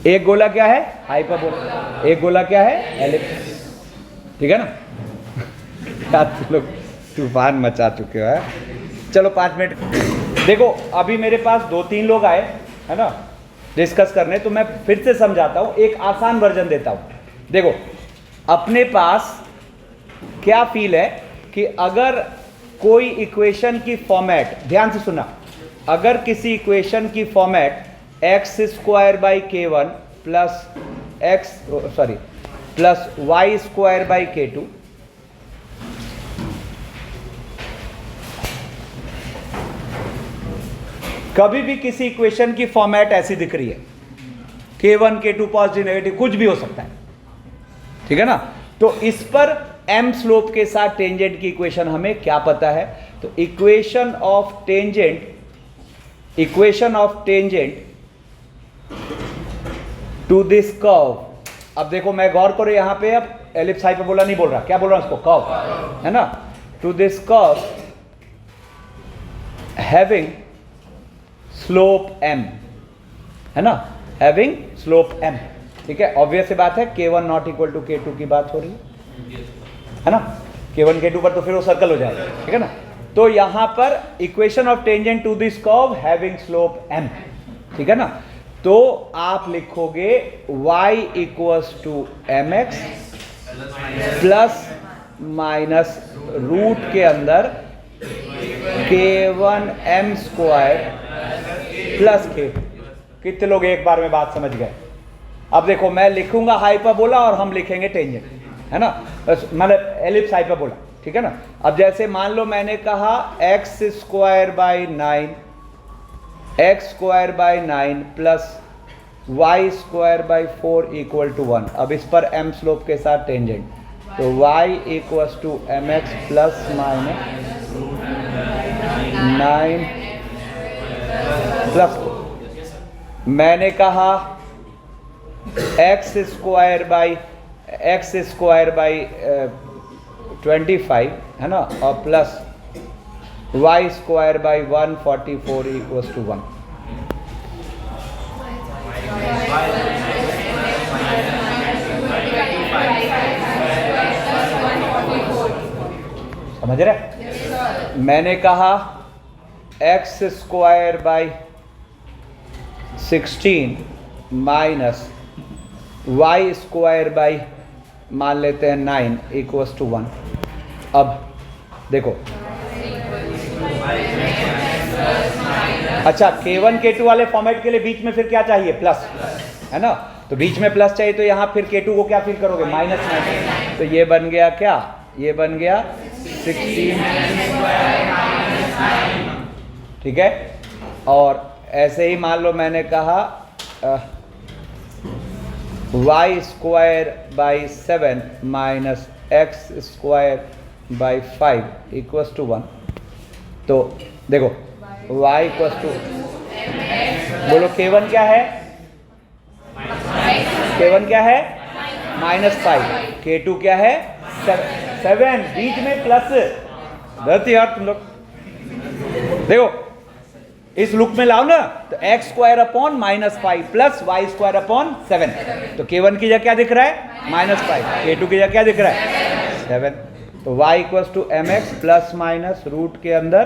एक गोला क्या है, हाइपरबोला, एक गोला क्या है, एलिप्स, ठीक है ना। क्या तुम लोग तूफान मचा चुके हो, है। चलो 5 मिनट देखो, अभी मेरे पास 2-3 लोग आए, है ना, डिस्कस करने, तो मैं फिर से समझाता हूं, एक आसान वर्जन देता हूं। देखो, अपने पास क्या फील है कि अगर कोई इक्वेशन की फॉर्मेट, ध्यान से सुना, अगर किसी इक्वेशन की format x square by k one plus y square by k two, कभी भी किसी इक्वेशन की फॉर्मेट ऐसी दिख रही है, k1 k2 पॉजिटिव नेगेटिव कुछ भी हो सकता है, ठीक है ना, तो इस पर m स्लोप के साथ टेंजेंट की इक्वेशन हमें क्या पता है, तो equation of tangent to this curve. अब देखो, मैं गौर करो यहां पे, अब एलिप्स हाइपरबोला नहीं बोल रहा, क्या बोल रहा हूं इसको, कर्व, है ना, to this curve having slope m, है ना, हैविंग स्लोप m, ठीक है। ऑब्वियस सी बात है, k1 not equal to k2 की बात हो रही है ना, k1 k2 पर तो फिर वो सर्कल हो जाएगा, ठीक है ना। तो यहां पर equation of tangent to this curve having slope m, ठीक है ना, तो आप लिखोगे y equals to mx plus minus root के अंदर k1 m square plus k। कितने लोग एक बार में बात समझ गए। अब देखो, मैं लिखूंगा हाइपरबोला और हम लिखेंगे टेंजेंट, है ना, मतलब एलिप्स हाइपरबोला, ठीक है ना। अब जैसे मान लो मैंने कहा x square by 9 plus y square by 4 equal to 1। अब इस पर m स्लोप के साथ टेंजेंट, तो y equals to mx plus minus 9 plus, मैंने कहा एक्स स्क्वायर बाई 25, है ना, और plus y square by 144 equals to 1। समझ रहे, मैंने कहा x square by 16 minus y square by मान लेते हैं 9 इक्वल्स टू 1। अब देखो, अच्छा, k1 k2 वाले फॉर्मेट के लिए बीच में फिर क्या चाहिए, प्लस, है ना, तो बीच में प्लस चाहिए, तो यहां फिर k2 को क्या फिल करोगे, माइनस 9, तो ये बन गया क्या, ये बन गया 16, ठीक है। और ऐसे ही मान लो मैंने कहा y square by 7 minus x square by 5 equals to 1। तो देखो, y इक्वल्स टू, बोलो k1 क्या है, k1 क्या है -5, k2 क्या है 7, बीच में प्लस, गलती यार तुम लोग, देखो इस लुक में लाओ ना, तो x square upon -5 plus y square upon 7, तो k1 की जगह क्या दिख रहा है -5, k2 की जगह क्या दिख रहा है 7, तो y equals to mx plus minus root के अंदर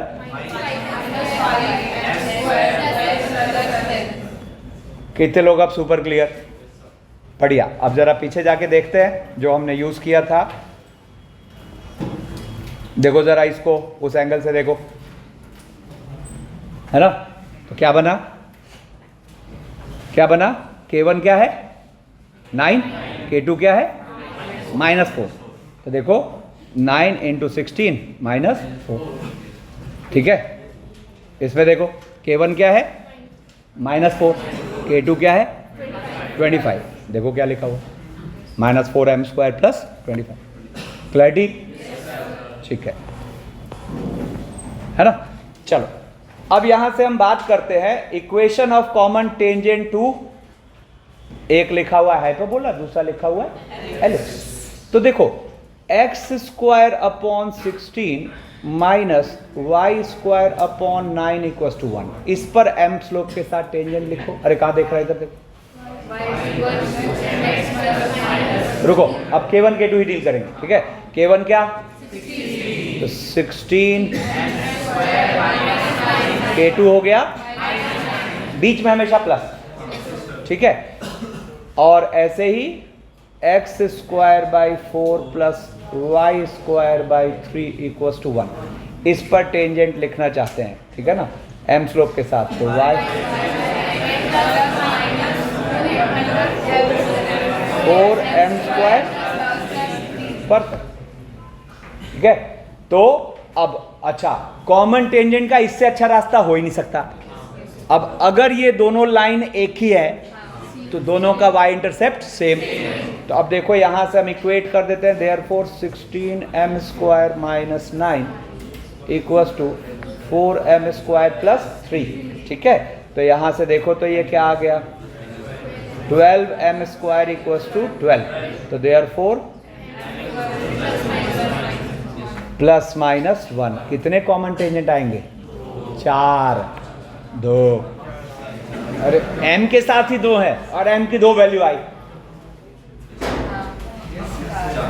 कितने लोग अब सुपर क्लियर, बढ़िया। अब जरा पीछे जाके देखते हैं जो हमने यूज किया था, देखो जरा इसको उस एंगल से देखो, है ना, तो क्या बना, क्या बना, k1 क्या है 9, K2 क्या है -4। तो देखो 9 × 16 -4, ठीक है। इसमें देखो K1 क्या है -4, K2 क्या है 25। देखो क्या लिखा हुआ -4m² + 25। क्लैरिटी, ठीक है ना। चलो अब यहां से हम बात करते हैं equation of common tangent to, एक लिखा हुआ है हाइपरबोला, दूसरा लिखा हुआ है एलिप्स। तो देखो x² / 16 - y² / 9 = 1। इस पर m स्लोप के साथ टेंजेंट लिखो। अरे कहां देख रहा है, इधर देखो। रुको, अब K1 K2 ही डील करेंगे, ठीक है। K1 क्या, तो 16, K2 हो गया, बीच में हमेशा प्लस, ठीक है। और ऐसे ही x² / 4 + y² / 3 = 1। इस पर टेंजेंट लिखना चाहते हैं, ठीक है ना, m स्लोप के साथ। तो y 4m², परफेक्ट, ठीक है। तो अब अच्छा, कॉमन टेंजेंट का इससे अच्छा रास्ता हो ही नहीं सकता। अब अगर ये दोनों लाइन एक ही है तो दोनों का y इंटरसेप्ट सेम। तो अब देखो यहां से हम इक्वेट कर देते हैं, देयरफॉर 16m² - 9 = 4m² + 3, ठीक है। तो यहां से देखो तो ये क्या आ गया, 12m² = 12। तो देयरफॉर ±1, कितने कॉमन टेंजेंट आएंगे, 4, 2। अरे m के साथ ही 2 है और m की 2 वैल्यू आई।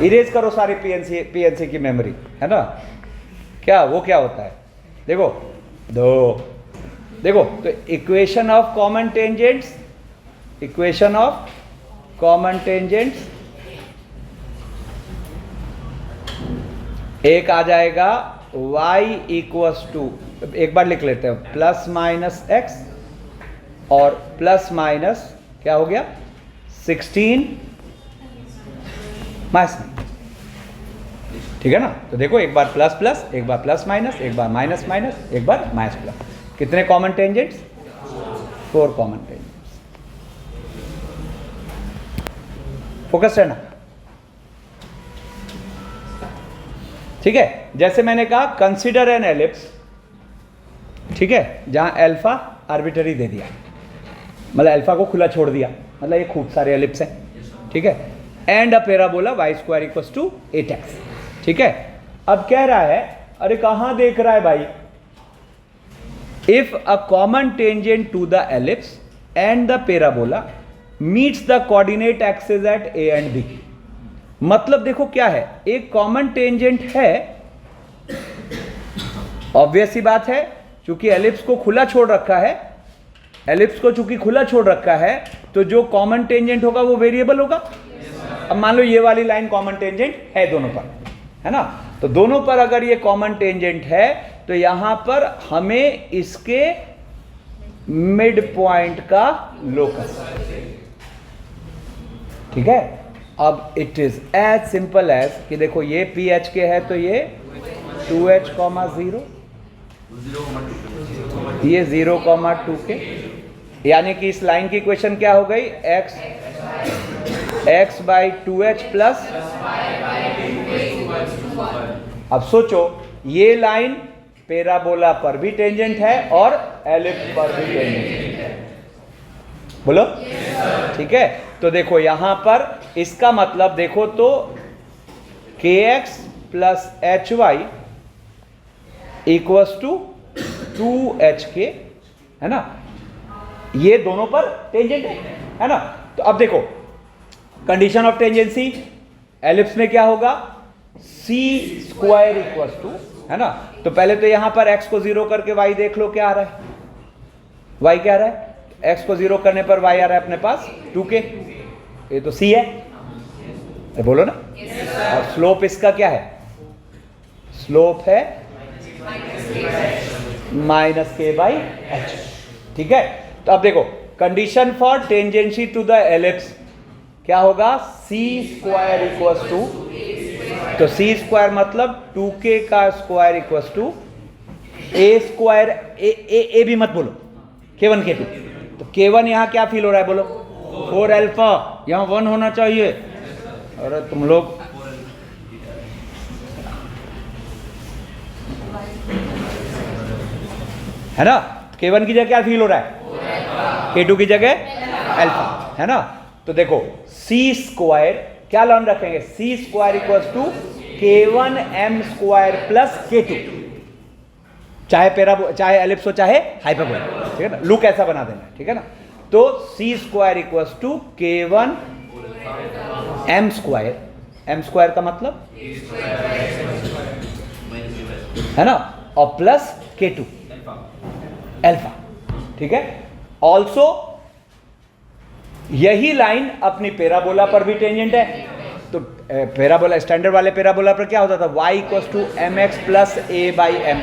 इरेज करो सारी पीएनसी की मेमोरी, है ना। क्या वो क्या होता है, देखो 2। देखो तो equation of common tangents, equation of common tangents एक आ जाएगा y = एक बार लिख लेते हैं, ±x और ± क्या हो गया 16 -9, ठीक है ना। तो देखो एक बार प्लस प्लस, एक बार प्लस माइनस, एक बार माइनस माइनस, एक बार माइनस प्लस। कितने common tangents, 4 common tangents. Focus रहना, ठीक है। जैसे मैंने कहा कंसीडर एन एलिप्स, ठीक है, जहां अल्फा आर्बिट्ररी दे दिया, मतलब अल्फा को खुला छोड़ दिया, मतलब ये खूब सारे एलिप्स हैं, ठीक है। And a parabola y² = 8x, ठीक है। अब कह रहा है, अरे कहां देख रहा है भाई, if a common tangent to the ellipse and the parabola meets the coordinate axis at a and b। मतलब देखो क्या है, एक कॉमन टेंजेंट है, ऑब्वियस सी बात है, चूंकि एलिप्स को खुला छोड़ रखा है, एलिप्स को चूंकि खुला छोड़ रखा है तो जो कॉमन टेंजेंट होगा वो वेरिएबल होगा। अब मान लो ये वाली लाइन कॉमन टेंजेंट है दोनों पर, है ना। तो दोनों पर अगर ये कॉमन टेंजेंट है तो यहां पर हमें इसके मिड पॉइंट का लोकस, ठीक है। अब it is as simple as कि देखो ये PH के है तो ये 2H, 0, ये 0, 2 के, यानी कि इस लाइन की इक्वेशन क्या हो गई, x/2h प्लस। अब सोचो ये लाइन पैराबोला पर भी टेंजेंट है और एलिप्स पर भी टेंजेंट है, बोलो, ठीक है। तो देखो यहां पर इसका मतलब देखो तो kx प्लस hy = 2hk, है ना। ये दोनों पर टेंजेंट है ना। तो अब देखो कंडीशन ऑफ टेंजेंसी, एलिप्स में क्या होगा, c² = है ना। तो पहले तो यहां पर x को 0 करके y देख लो क्या आ रहा है, y क्या आ रहा है, x को 0 करने पर y आ रहा है अपने पास 2k, ये तो c है, ये बोलो ना। और स्लोप इसका क्या है, स्लोप है -k/h, ठीक है। तो अब देखो condition for tangency to the ellipse, क्या होगा सी स्क्वायर इक्वल्स टू, तो सी स्क्वायर मतलब 2k का square equals to a square, a भी मत बोलो, k1 k2, तो k1 यहां क्या फील हो रहा है बोलो 4 अल्फा, यहां 1 होना चाहिए। अरे तुम लोग है ना, k1 की जगह क्या फील हो रहा है k2 की जगह अल्फा, है ना। तो देखो c स्क्वायर क्या लर्न रखेंगे, c square equals to k1 m square plus k2, चाहे एलिप्स हो चाहे हाइपरबोला, ठीक है ना, लुक ऐसा बना देना, ठीक है ना। तो c square equals to k1 m square, m square का मतलब है ना, और प्लस k2 अल्फा, ठीक है। ऑल्सो यही लाइन अपनी पैराबोला पर भी टेंजेंट है, तो पैराबोला स्टैंडर्ड वाले पैराबोला पर क्या होता था y equals to m x plus a by m,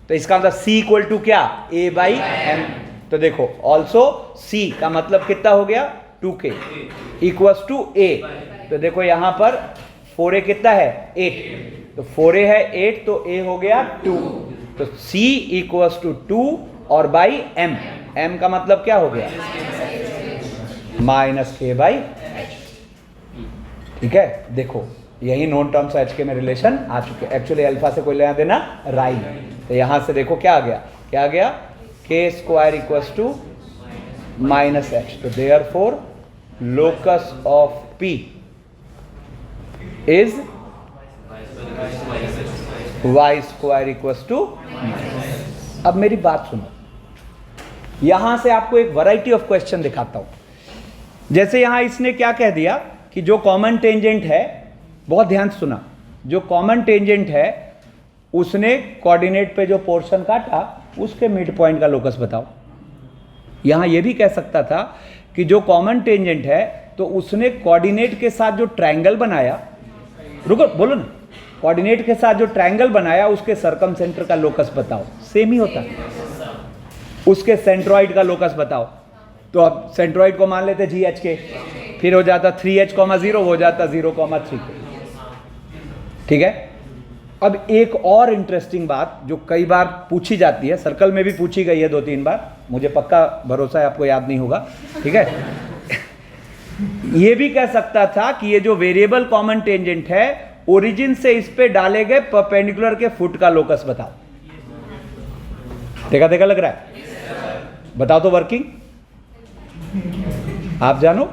तो इसका मतलब c इक्वल टू क्या a बाई एम। तो देखो ऑल्सो c का मतलब कितना हो गया 2k इक्वल्स टू a, तो देखो यहां पर 4a कितना है 8, तो 4a है 8, तो a हो गया 2, तो c इक्वल्स टू 2 और बाई m, m का मतलब क्या हो गया माइनस k बाई h, ठीक है। देखो यही नॉन टर्म्स एच के में रिलेशन आ चुके, एक्चुअली अल्फा से कोई लेना देना राइट, तो यहां से देखो क्या आ गया k square equals to minus h, तो therefore locus of p is y square equals to. अब मेरी बात सुनो, यहां से आपको एक वैरायटी ऑफ क्वेश्चन दिखाता हूं। जैसे यहां इसने क्या कह दिया कि जो कॉमन टेंजेंट है, बहुत ध्यान से सुना, जो कॉमन टेंजेंट है उसने कोऑर्डिनेट पे जो पोर्शन काटा उसके मिड पॉइंट का लोकस बताओ। यहां यह भी कह सकता था कि जो कॉमन टेंजेंट है तो उसने कोऑर्डिनेट के साथ जो ट्रायंगल बनाया, रुको बोलो ना, कोऑर्डिनेट के साथ जो ट्रायंगल बनाया उसके सर्कमसेंटर का लोकस बताओ, सेम ही होता है। उसके सेंट्रॉइड का लोकस बताओ, तो अब सेंट्रॉइड को मान लेते GH के, फिर हो जाता 3h,0 हो जाता 0,3, ठीक है। अब एक और इंटरेस्टिंग बात जो कई बार पूछी जाती है, सर्कल में भी पूछी गई है 2-3 बार, मुझे पक्का भरोसा है आपको याद नहीं होगा, ठीक है। ये भी कह सकता था कि ये जो वेरिएबल कॉमन टेंजेंट है ओरिजिन से इस पे डाले गए परपेंडिकुलर के फुट का लोकस बताओ। देखा लग रहा है, बताओ तो वर्किंग आप जानो,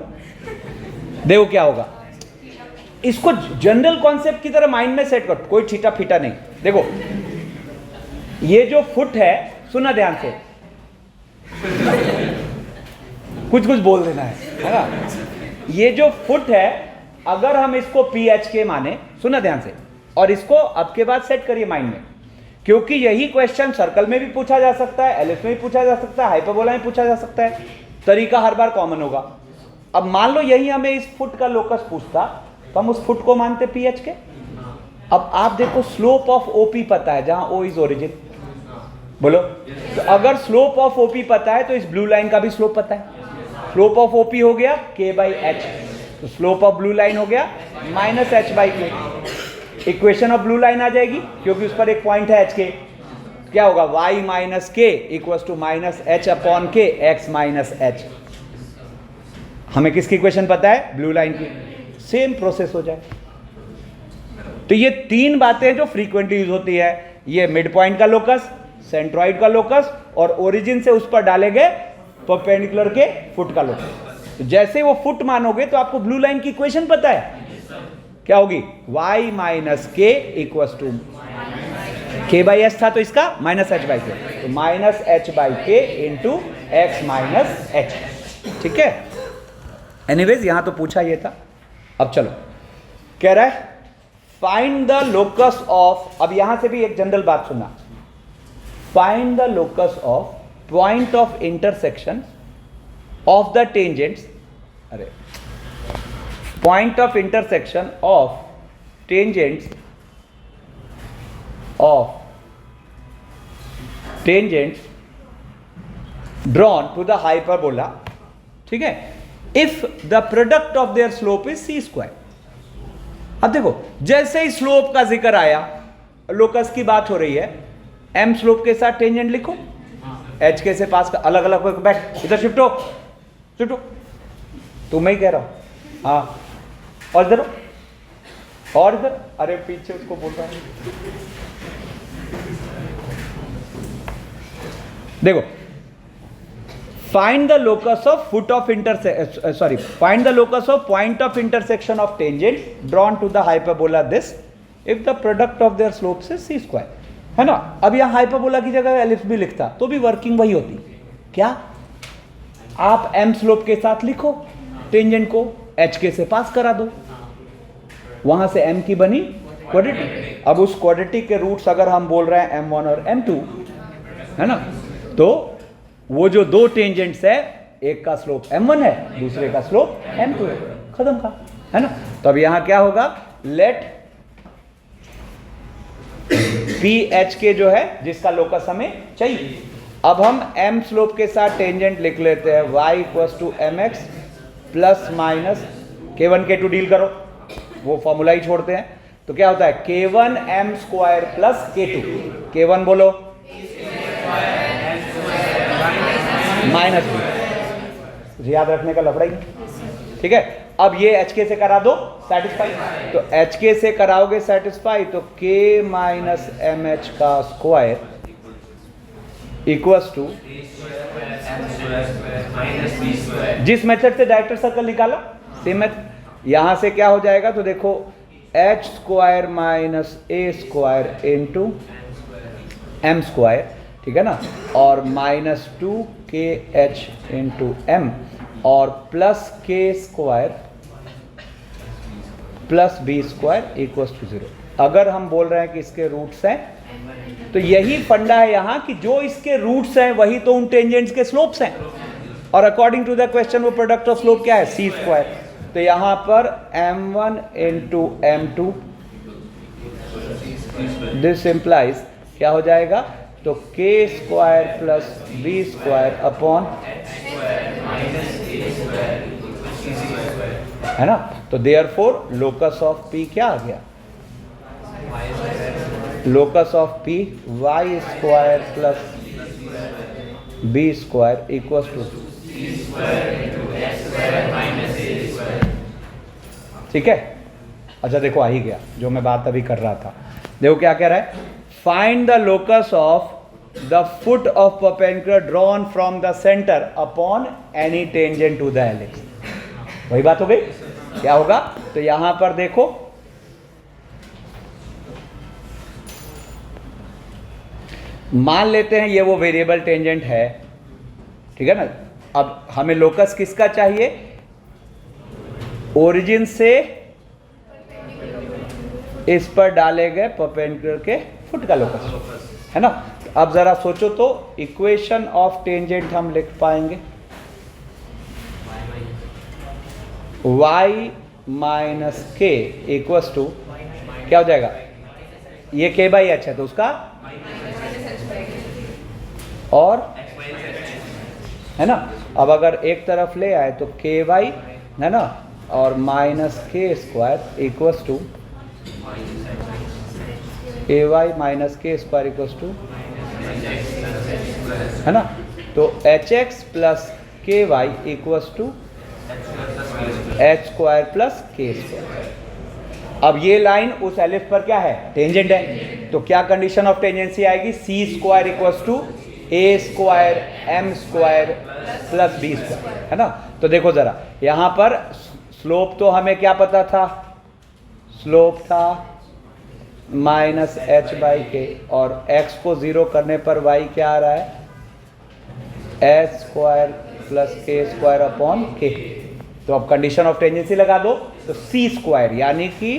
देखो क्या होगा। इसको जनरल कॉन्सेप्ट की तरह माइंड में सेट करो, कोई ठीटा फीटा नहीं। देखो ये जो फुट है, सुना ध्यान से, कुछ बोल देना है ना। ये जो फुट है अगर हम इसको PH माने, सुना ध्यान से, और इसको अब के बाद सेट करिए माइंड में, क्योंकि यही क्वेश्चन सर्कल में भी पूछा जा सकता है, एलिप्स में भी पूछा जा सकता है, हाइपरबोला में पूछा जा सकता है, तरीका हर बार कॉमन होगा। अब मान लो यही हमें इस फुट का लोकस पूछता तो हम उस फुट को मानते PH। अब आप देखो स्लोप ऑफ OP पता है, जहां O इज ओरिजिन, बोलो। तो अगर स्लोप ऑफ OP पता है तो इस ब्लू लाइन का भी स्लोप पता है। स्लोप ऑफ OP हो गया k/h, तो स्लोप ऑफ ब्लू लाइन हो गया -h/k। Equation of blue line आ जाएगी क्योंकि उस पर एक पॉइंट है h के, क्या होगा y minus k equals to -h/k x minus h। हमें किसकी इक्वेशन पता है, ब्लू लाइन की, सेम प्रोसेस हो जाए। तो ये 3 बातें जो फ्रीक्वेंटली यूज होती है, ये मिड पॉइंट का लोकस, सेंट्रॉइड का लोकस और ओरिजिन से उस पर डाले गए परपेंडिकुलर के फुट का लोकस। तो जैसे वो फुट मानोगे तो आपको ब्लू लाइन की इक्वेशन पता है, क्या होगी y minus k equals to k/s था तो इसका -h/k, तो -h/k into x minus h, ठीक है। एनीवेज यहां तो पूछा ये था। अब चलो कह रहा है फाइंड द लोकस ऑफ, अब यहां से भी एक जनरल बात सुनना, find the locus of point of intersection of the tangents, अरे point of intersection of tangents drawn to the hyperbola, ठीक है। If the product of their slope is c square. अब देखो जैसे ही स्लोप का जिक्र आया, लोकस की बात हो रही है, एम स्लोप के साथ टेंजेंट लिखो, एच के से पास का अलग अलग होकर बैठ, इधर शिफ्ट हो, तुम ही कह रहा हो, हाँ, और इधर और इधर, अरे पीछे उसको बोल रहा हूं। देखो, find the locus of foot of find the locus of point of intersection of tangents drawn to the hyperbola this if the product of their slopes is c square, है ना। अब यहाँ हाइपरबोला की जगह एलिप्स भी लिखता तो भी वर्किंग वही होती। क्या आप m स्लोप के साथ लिखो, टेंजेंट को h के से पास करा दो, वहां से m की बनी क्वाड्रेटिक। अब उस क्वाड्रेटिक के रूट्स अगर हम बोल रहे हैं m1 और m2, है ना, तो वो जो दो टेंजेंट्स है, एक का स्लोप m1 है, दूसरे का स्लोप m2 है, खत्म का, है ना। तो अब यहां क्या होगा, लेट ph के जो है जिसका लोकस हमें चाहिए, अब हम m स्लोप के साथ टेंजेंट लिख लेते हैं, y equals to mx plus minus k1 k2 deal करो, वो फॉर्मूला ही छोड़ते हैं, तो क्या होता है k1 m square plus k2, k1 बोलो माइनस, याद रखने का लफड़ा ही, ठीक है। अब ये एच के से करा दो सेटिस्फाई, तो एच के से कराओगे सेटिस्फाई तो k माइनस एम एच का स्क्वायर इक्वल्स टू, जिस मेथड से डायरेक्टर सर्कल निकाला सेम मेथड, यहां से क्या हो जाएगा, तो देखो h square minus a square into m square, ठीक है ना, और माइनस 2kh इंटू एम और plus k square plus b square equals to 0। अगर हम बोल रहे हैं कि इसके रूट्स हैं, तो यही फंडा है यहां कि जो इसके रूट्स हैं वही तो उन टेंजेंट्स के स्लोप्स हैं, और अकॉर्डिंग टू द क्वेश्चन वो प्रोडक्ट ऑफ स्लोप क्या है, सी स्क्वायर। तो यहां पर m1 into m2, this implies क्या हो जाएगा, तो k square plus b square upon, है ना। तो देयरफॉर लोकस ऑफ p क्या आ गया, locus of p y square plus b square equals to, ठीक है। अच्छा देखो आ ही गया जो मैं बात अभी कर रहा था, देखो क्या कह रहा है, find the locus of the foot of perpendicular drawn from the centre upon any tangent to the ellipse. वही बात हो गई, क्या होगा, तो यहां पर देखो मान लेते हैं ये वो वेरिएबल टेंजेंट है, ठीक है ना। अब हमें लोकस किसका चाहिए, ओरिजिन से इस पर डाले गए परपेंडिकुलर के फुट का लोकस, है ना। अब जरा सोचो तो इक्वेशन ऑफ टेंजेंट हम लिख पाएंगे, y माइनस के इक्वल्स टू क्या हो जाएगा, ये k बाई एच है तो उसका, और है ना। अब अगर एक तरफ ले आए तो ky है ना, और minus k square equals to ay minus k square equals to, है ना। तो hx plus ky equals to h square plus k square. अब ये लाइन उस एलिप्स पर क्या है, टेंजेंट है, तो क्या कंडीशन ऑफ टेंजेंसी आएगी, c square equals to a square m square plus b square, है ना। तो देखो जरा यहां पर स्लोप तो हमें क्या पता था, स्लोप था माइनस एच बाई के, और x को 0 करने पर y क्या आ रहा है, H square plus k square upon के। तो अब कंडीशन ऑफ टेंजेंसी लगा दो, तो सी स्क्वायर यानी कि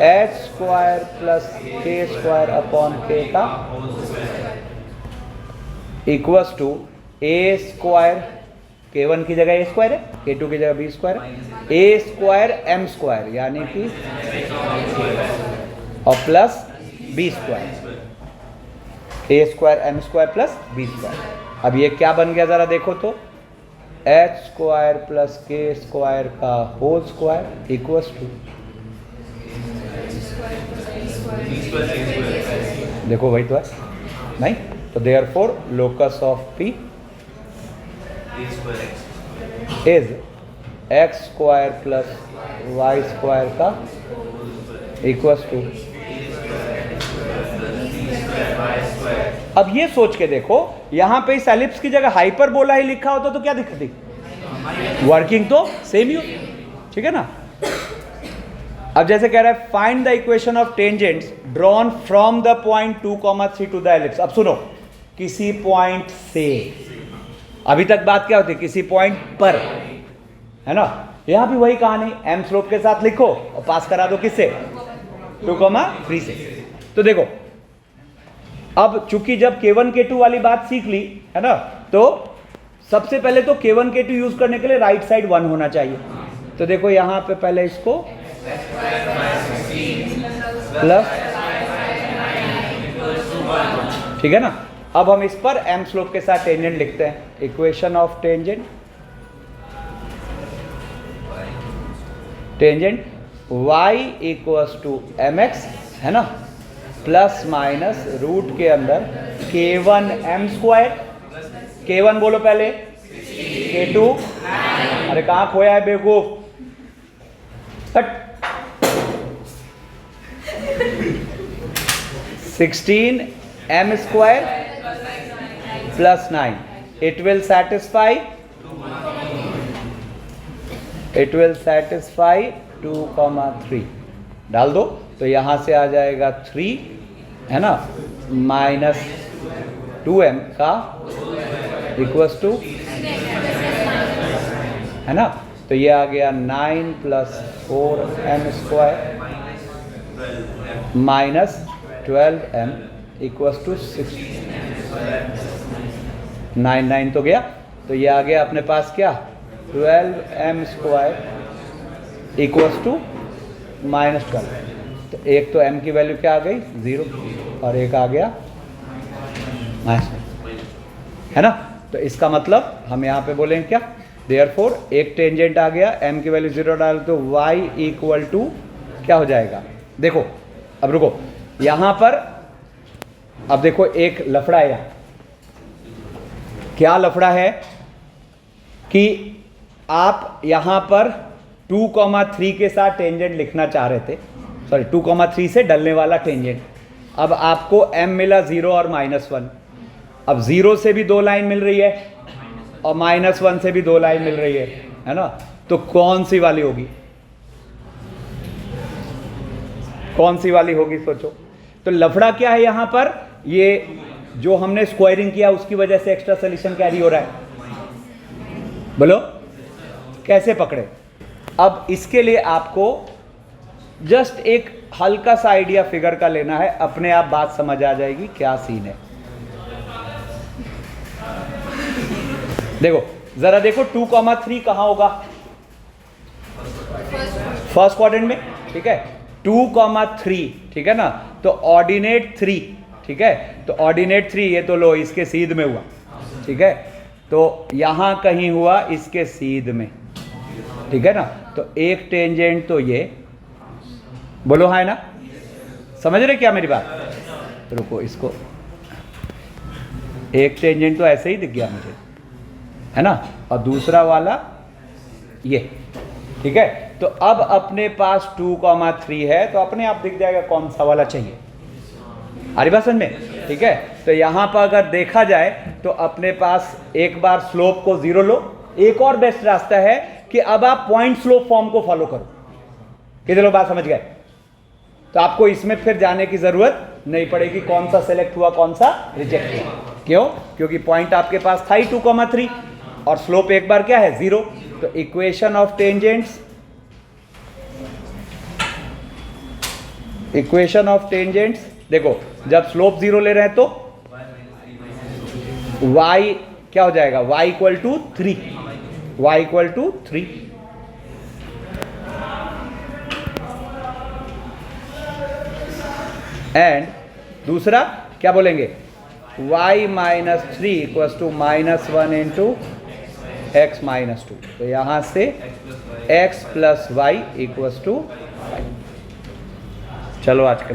H square plus k square upon के का equals to a square, k1 की जगह ए स्क्वायर है, k2 की जगह बी स्क्वायर है, ए स्क्वायर एम स्क्वायर यानी कि और plus b square, a square m square plus b square. अब ये क्या बन गया जरा देखो तो, h square plus k square का होल स्क्वायर इक्वल्स टू, देखो वही तो है नहीं, तो therefore locus of p is x square plus y square का इक्वल्स टू। अब ये सोच के देखो, यहां पे इस एलिप्स की जगह हाइपरबोला ही लिखा होता तो क्या दिक्कत थी, वर्किंग तो सेम ही हो, ठीक है ना। अब जैसे कह रहा है find the equation of tangents drawn from the point 2,3 to the ellipse. अब सुनो, किसी पॉइंट से, अभी तक बात क्या होती, किसी पॉइंट पर, है ना। यहां भी वही कहानी, एम स्लोप के साथ लिखो और पास करा दो किससे, 2,3 से। तो देखो अब चूंकि जब K1 K2 वाली बात सीख ली है ना, तो सबसे पहले तो K1 K2 यूज करने के लिए राइट साइड 1 होना चाहिए। तो देखो यहां पे पहले इसको प्लस, ठीक है ना। अब हम इस पर एम स्लोप के साथ टेंजेंट लिखते हैं, equation of tangent y equals to mx, है ना, प्लस माइनस रूट के अंदर K1 m स्क्वायर, K1 बोलो पहले, K2, अरे कहाँ खोया है बेवकूफ, 16 m square plus 9, it will satisfy 2,3, डाल दो तो यहां से आ जाएगा 3, है ना, माइनस 2m का इक्वल्स टू, है ना, तो ये आ गया 9 plus 4m square minus 12m equals to 6, 9 तो गया, तो ये आ गया अपने पास क्या, 12m square equals to minus 12। तो एक तो m की वैल्यू क्या आ गई, 0, और एक आ गया माइनस, है ना। तो इसका मतलब हम यहाँ पे बोलेंगे क्या, देयरफॉर एक टेंजेंट आ गया, m की वैल्यू 0 डाल तो y इक्वल टू क्या हो जाएगा। देखो अब रुको, यहाँ पर अब देखो एक लफड़ा है यहाँ, क्या लफड़ा है कि आप यहाँ पर 2,3 के साथ टेंजेंट लिखना चाह रहे थे, सॉरी 2,3 से डलने वाला टेंजेंट। अब आपको m मिला 0 और -1, अब 0 से भी 2 लाइन मिल रही है और -1 से भी 2 लाइन मिल रही है ना, तो कौन सी वाली होगी, कौन सी वाली होगी सोचो। तो लफड़ा क्या है यहाँ पर, ये जो हमने स्क्वायरिंग किया उसकी वजह से एक्स्ट्रा सोल्यूशन कैरी हो रहा है, बोलो कैसे पकड़े। अब इसके लिए आपको जस्ट एक हल्का सा आइडिया फिगर का लेना है, अपने आप बात समझ आ जाएगी क्या सीन है। देखो जरा देखो 2,3 कहाँ होगा, फर्स्ट क्वाड्रेंट में, ठीक है, 2,3, ठीक है ना, तो ऑर्डिनेट 3, ठीक है, तो ऑर्डिनेट 3 ये तो लो इसके सीध में हुआ, ठीक है, तो यहां कहीं हुआ इसके सीध में, ठीक है ना। तो एक टेंजेंट तो ये, बोलो है ना, समझ रहे क्या मेरी बात। रुको इसको, एक टेंजेंट तो ऐसे ही दिख गया मुझे, है ना, और दूसरा वाला ये, ठीक है। तो अब अपने पास 2,3 है, तो अपने आप दिख जाएगा कौन सा वाला चाहिए, आ रही बात समझ में, ठीक है। तो यहाँ पर अगर देखा जाए तो अपने पास एक बार स्लोप को 0 लो, एक और बेस्ट रास्ता है कि अब आप पॉइंट स्लोप फॉर्म को फॉलो करो। कितने लोग बात समझ गए, तो आपको इसमें फिर जाने की जरूरत नहीं पड़ेगी कौन सा सेलेक्ट हुआ कौन सा रिजेक्ट हुआ। क्यों, क्योंकि पॉइंट आपके पास था ही 2,3 और स्लोप एक बार क्या है 0। तो equation of tangents, equation of tangents देखो, जब स्लोप 0 ले रहे हैं तो y क्या हो जाएगा, y equal to 3, y equal to 3, and दूसरा क्या बोलेंगे, y -3 equal to -1 into x minus 2, तो यहाँ से x plus y equals to 5। चलो आज के लिए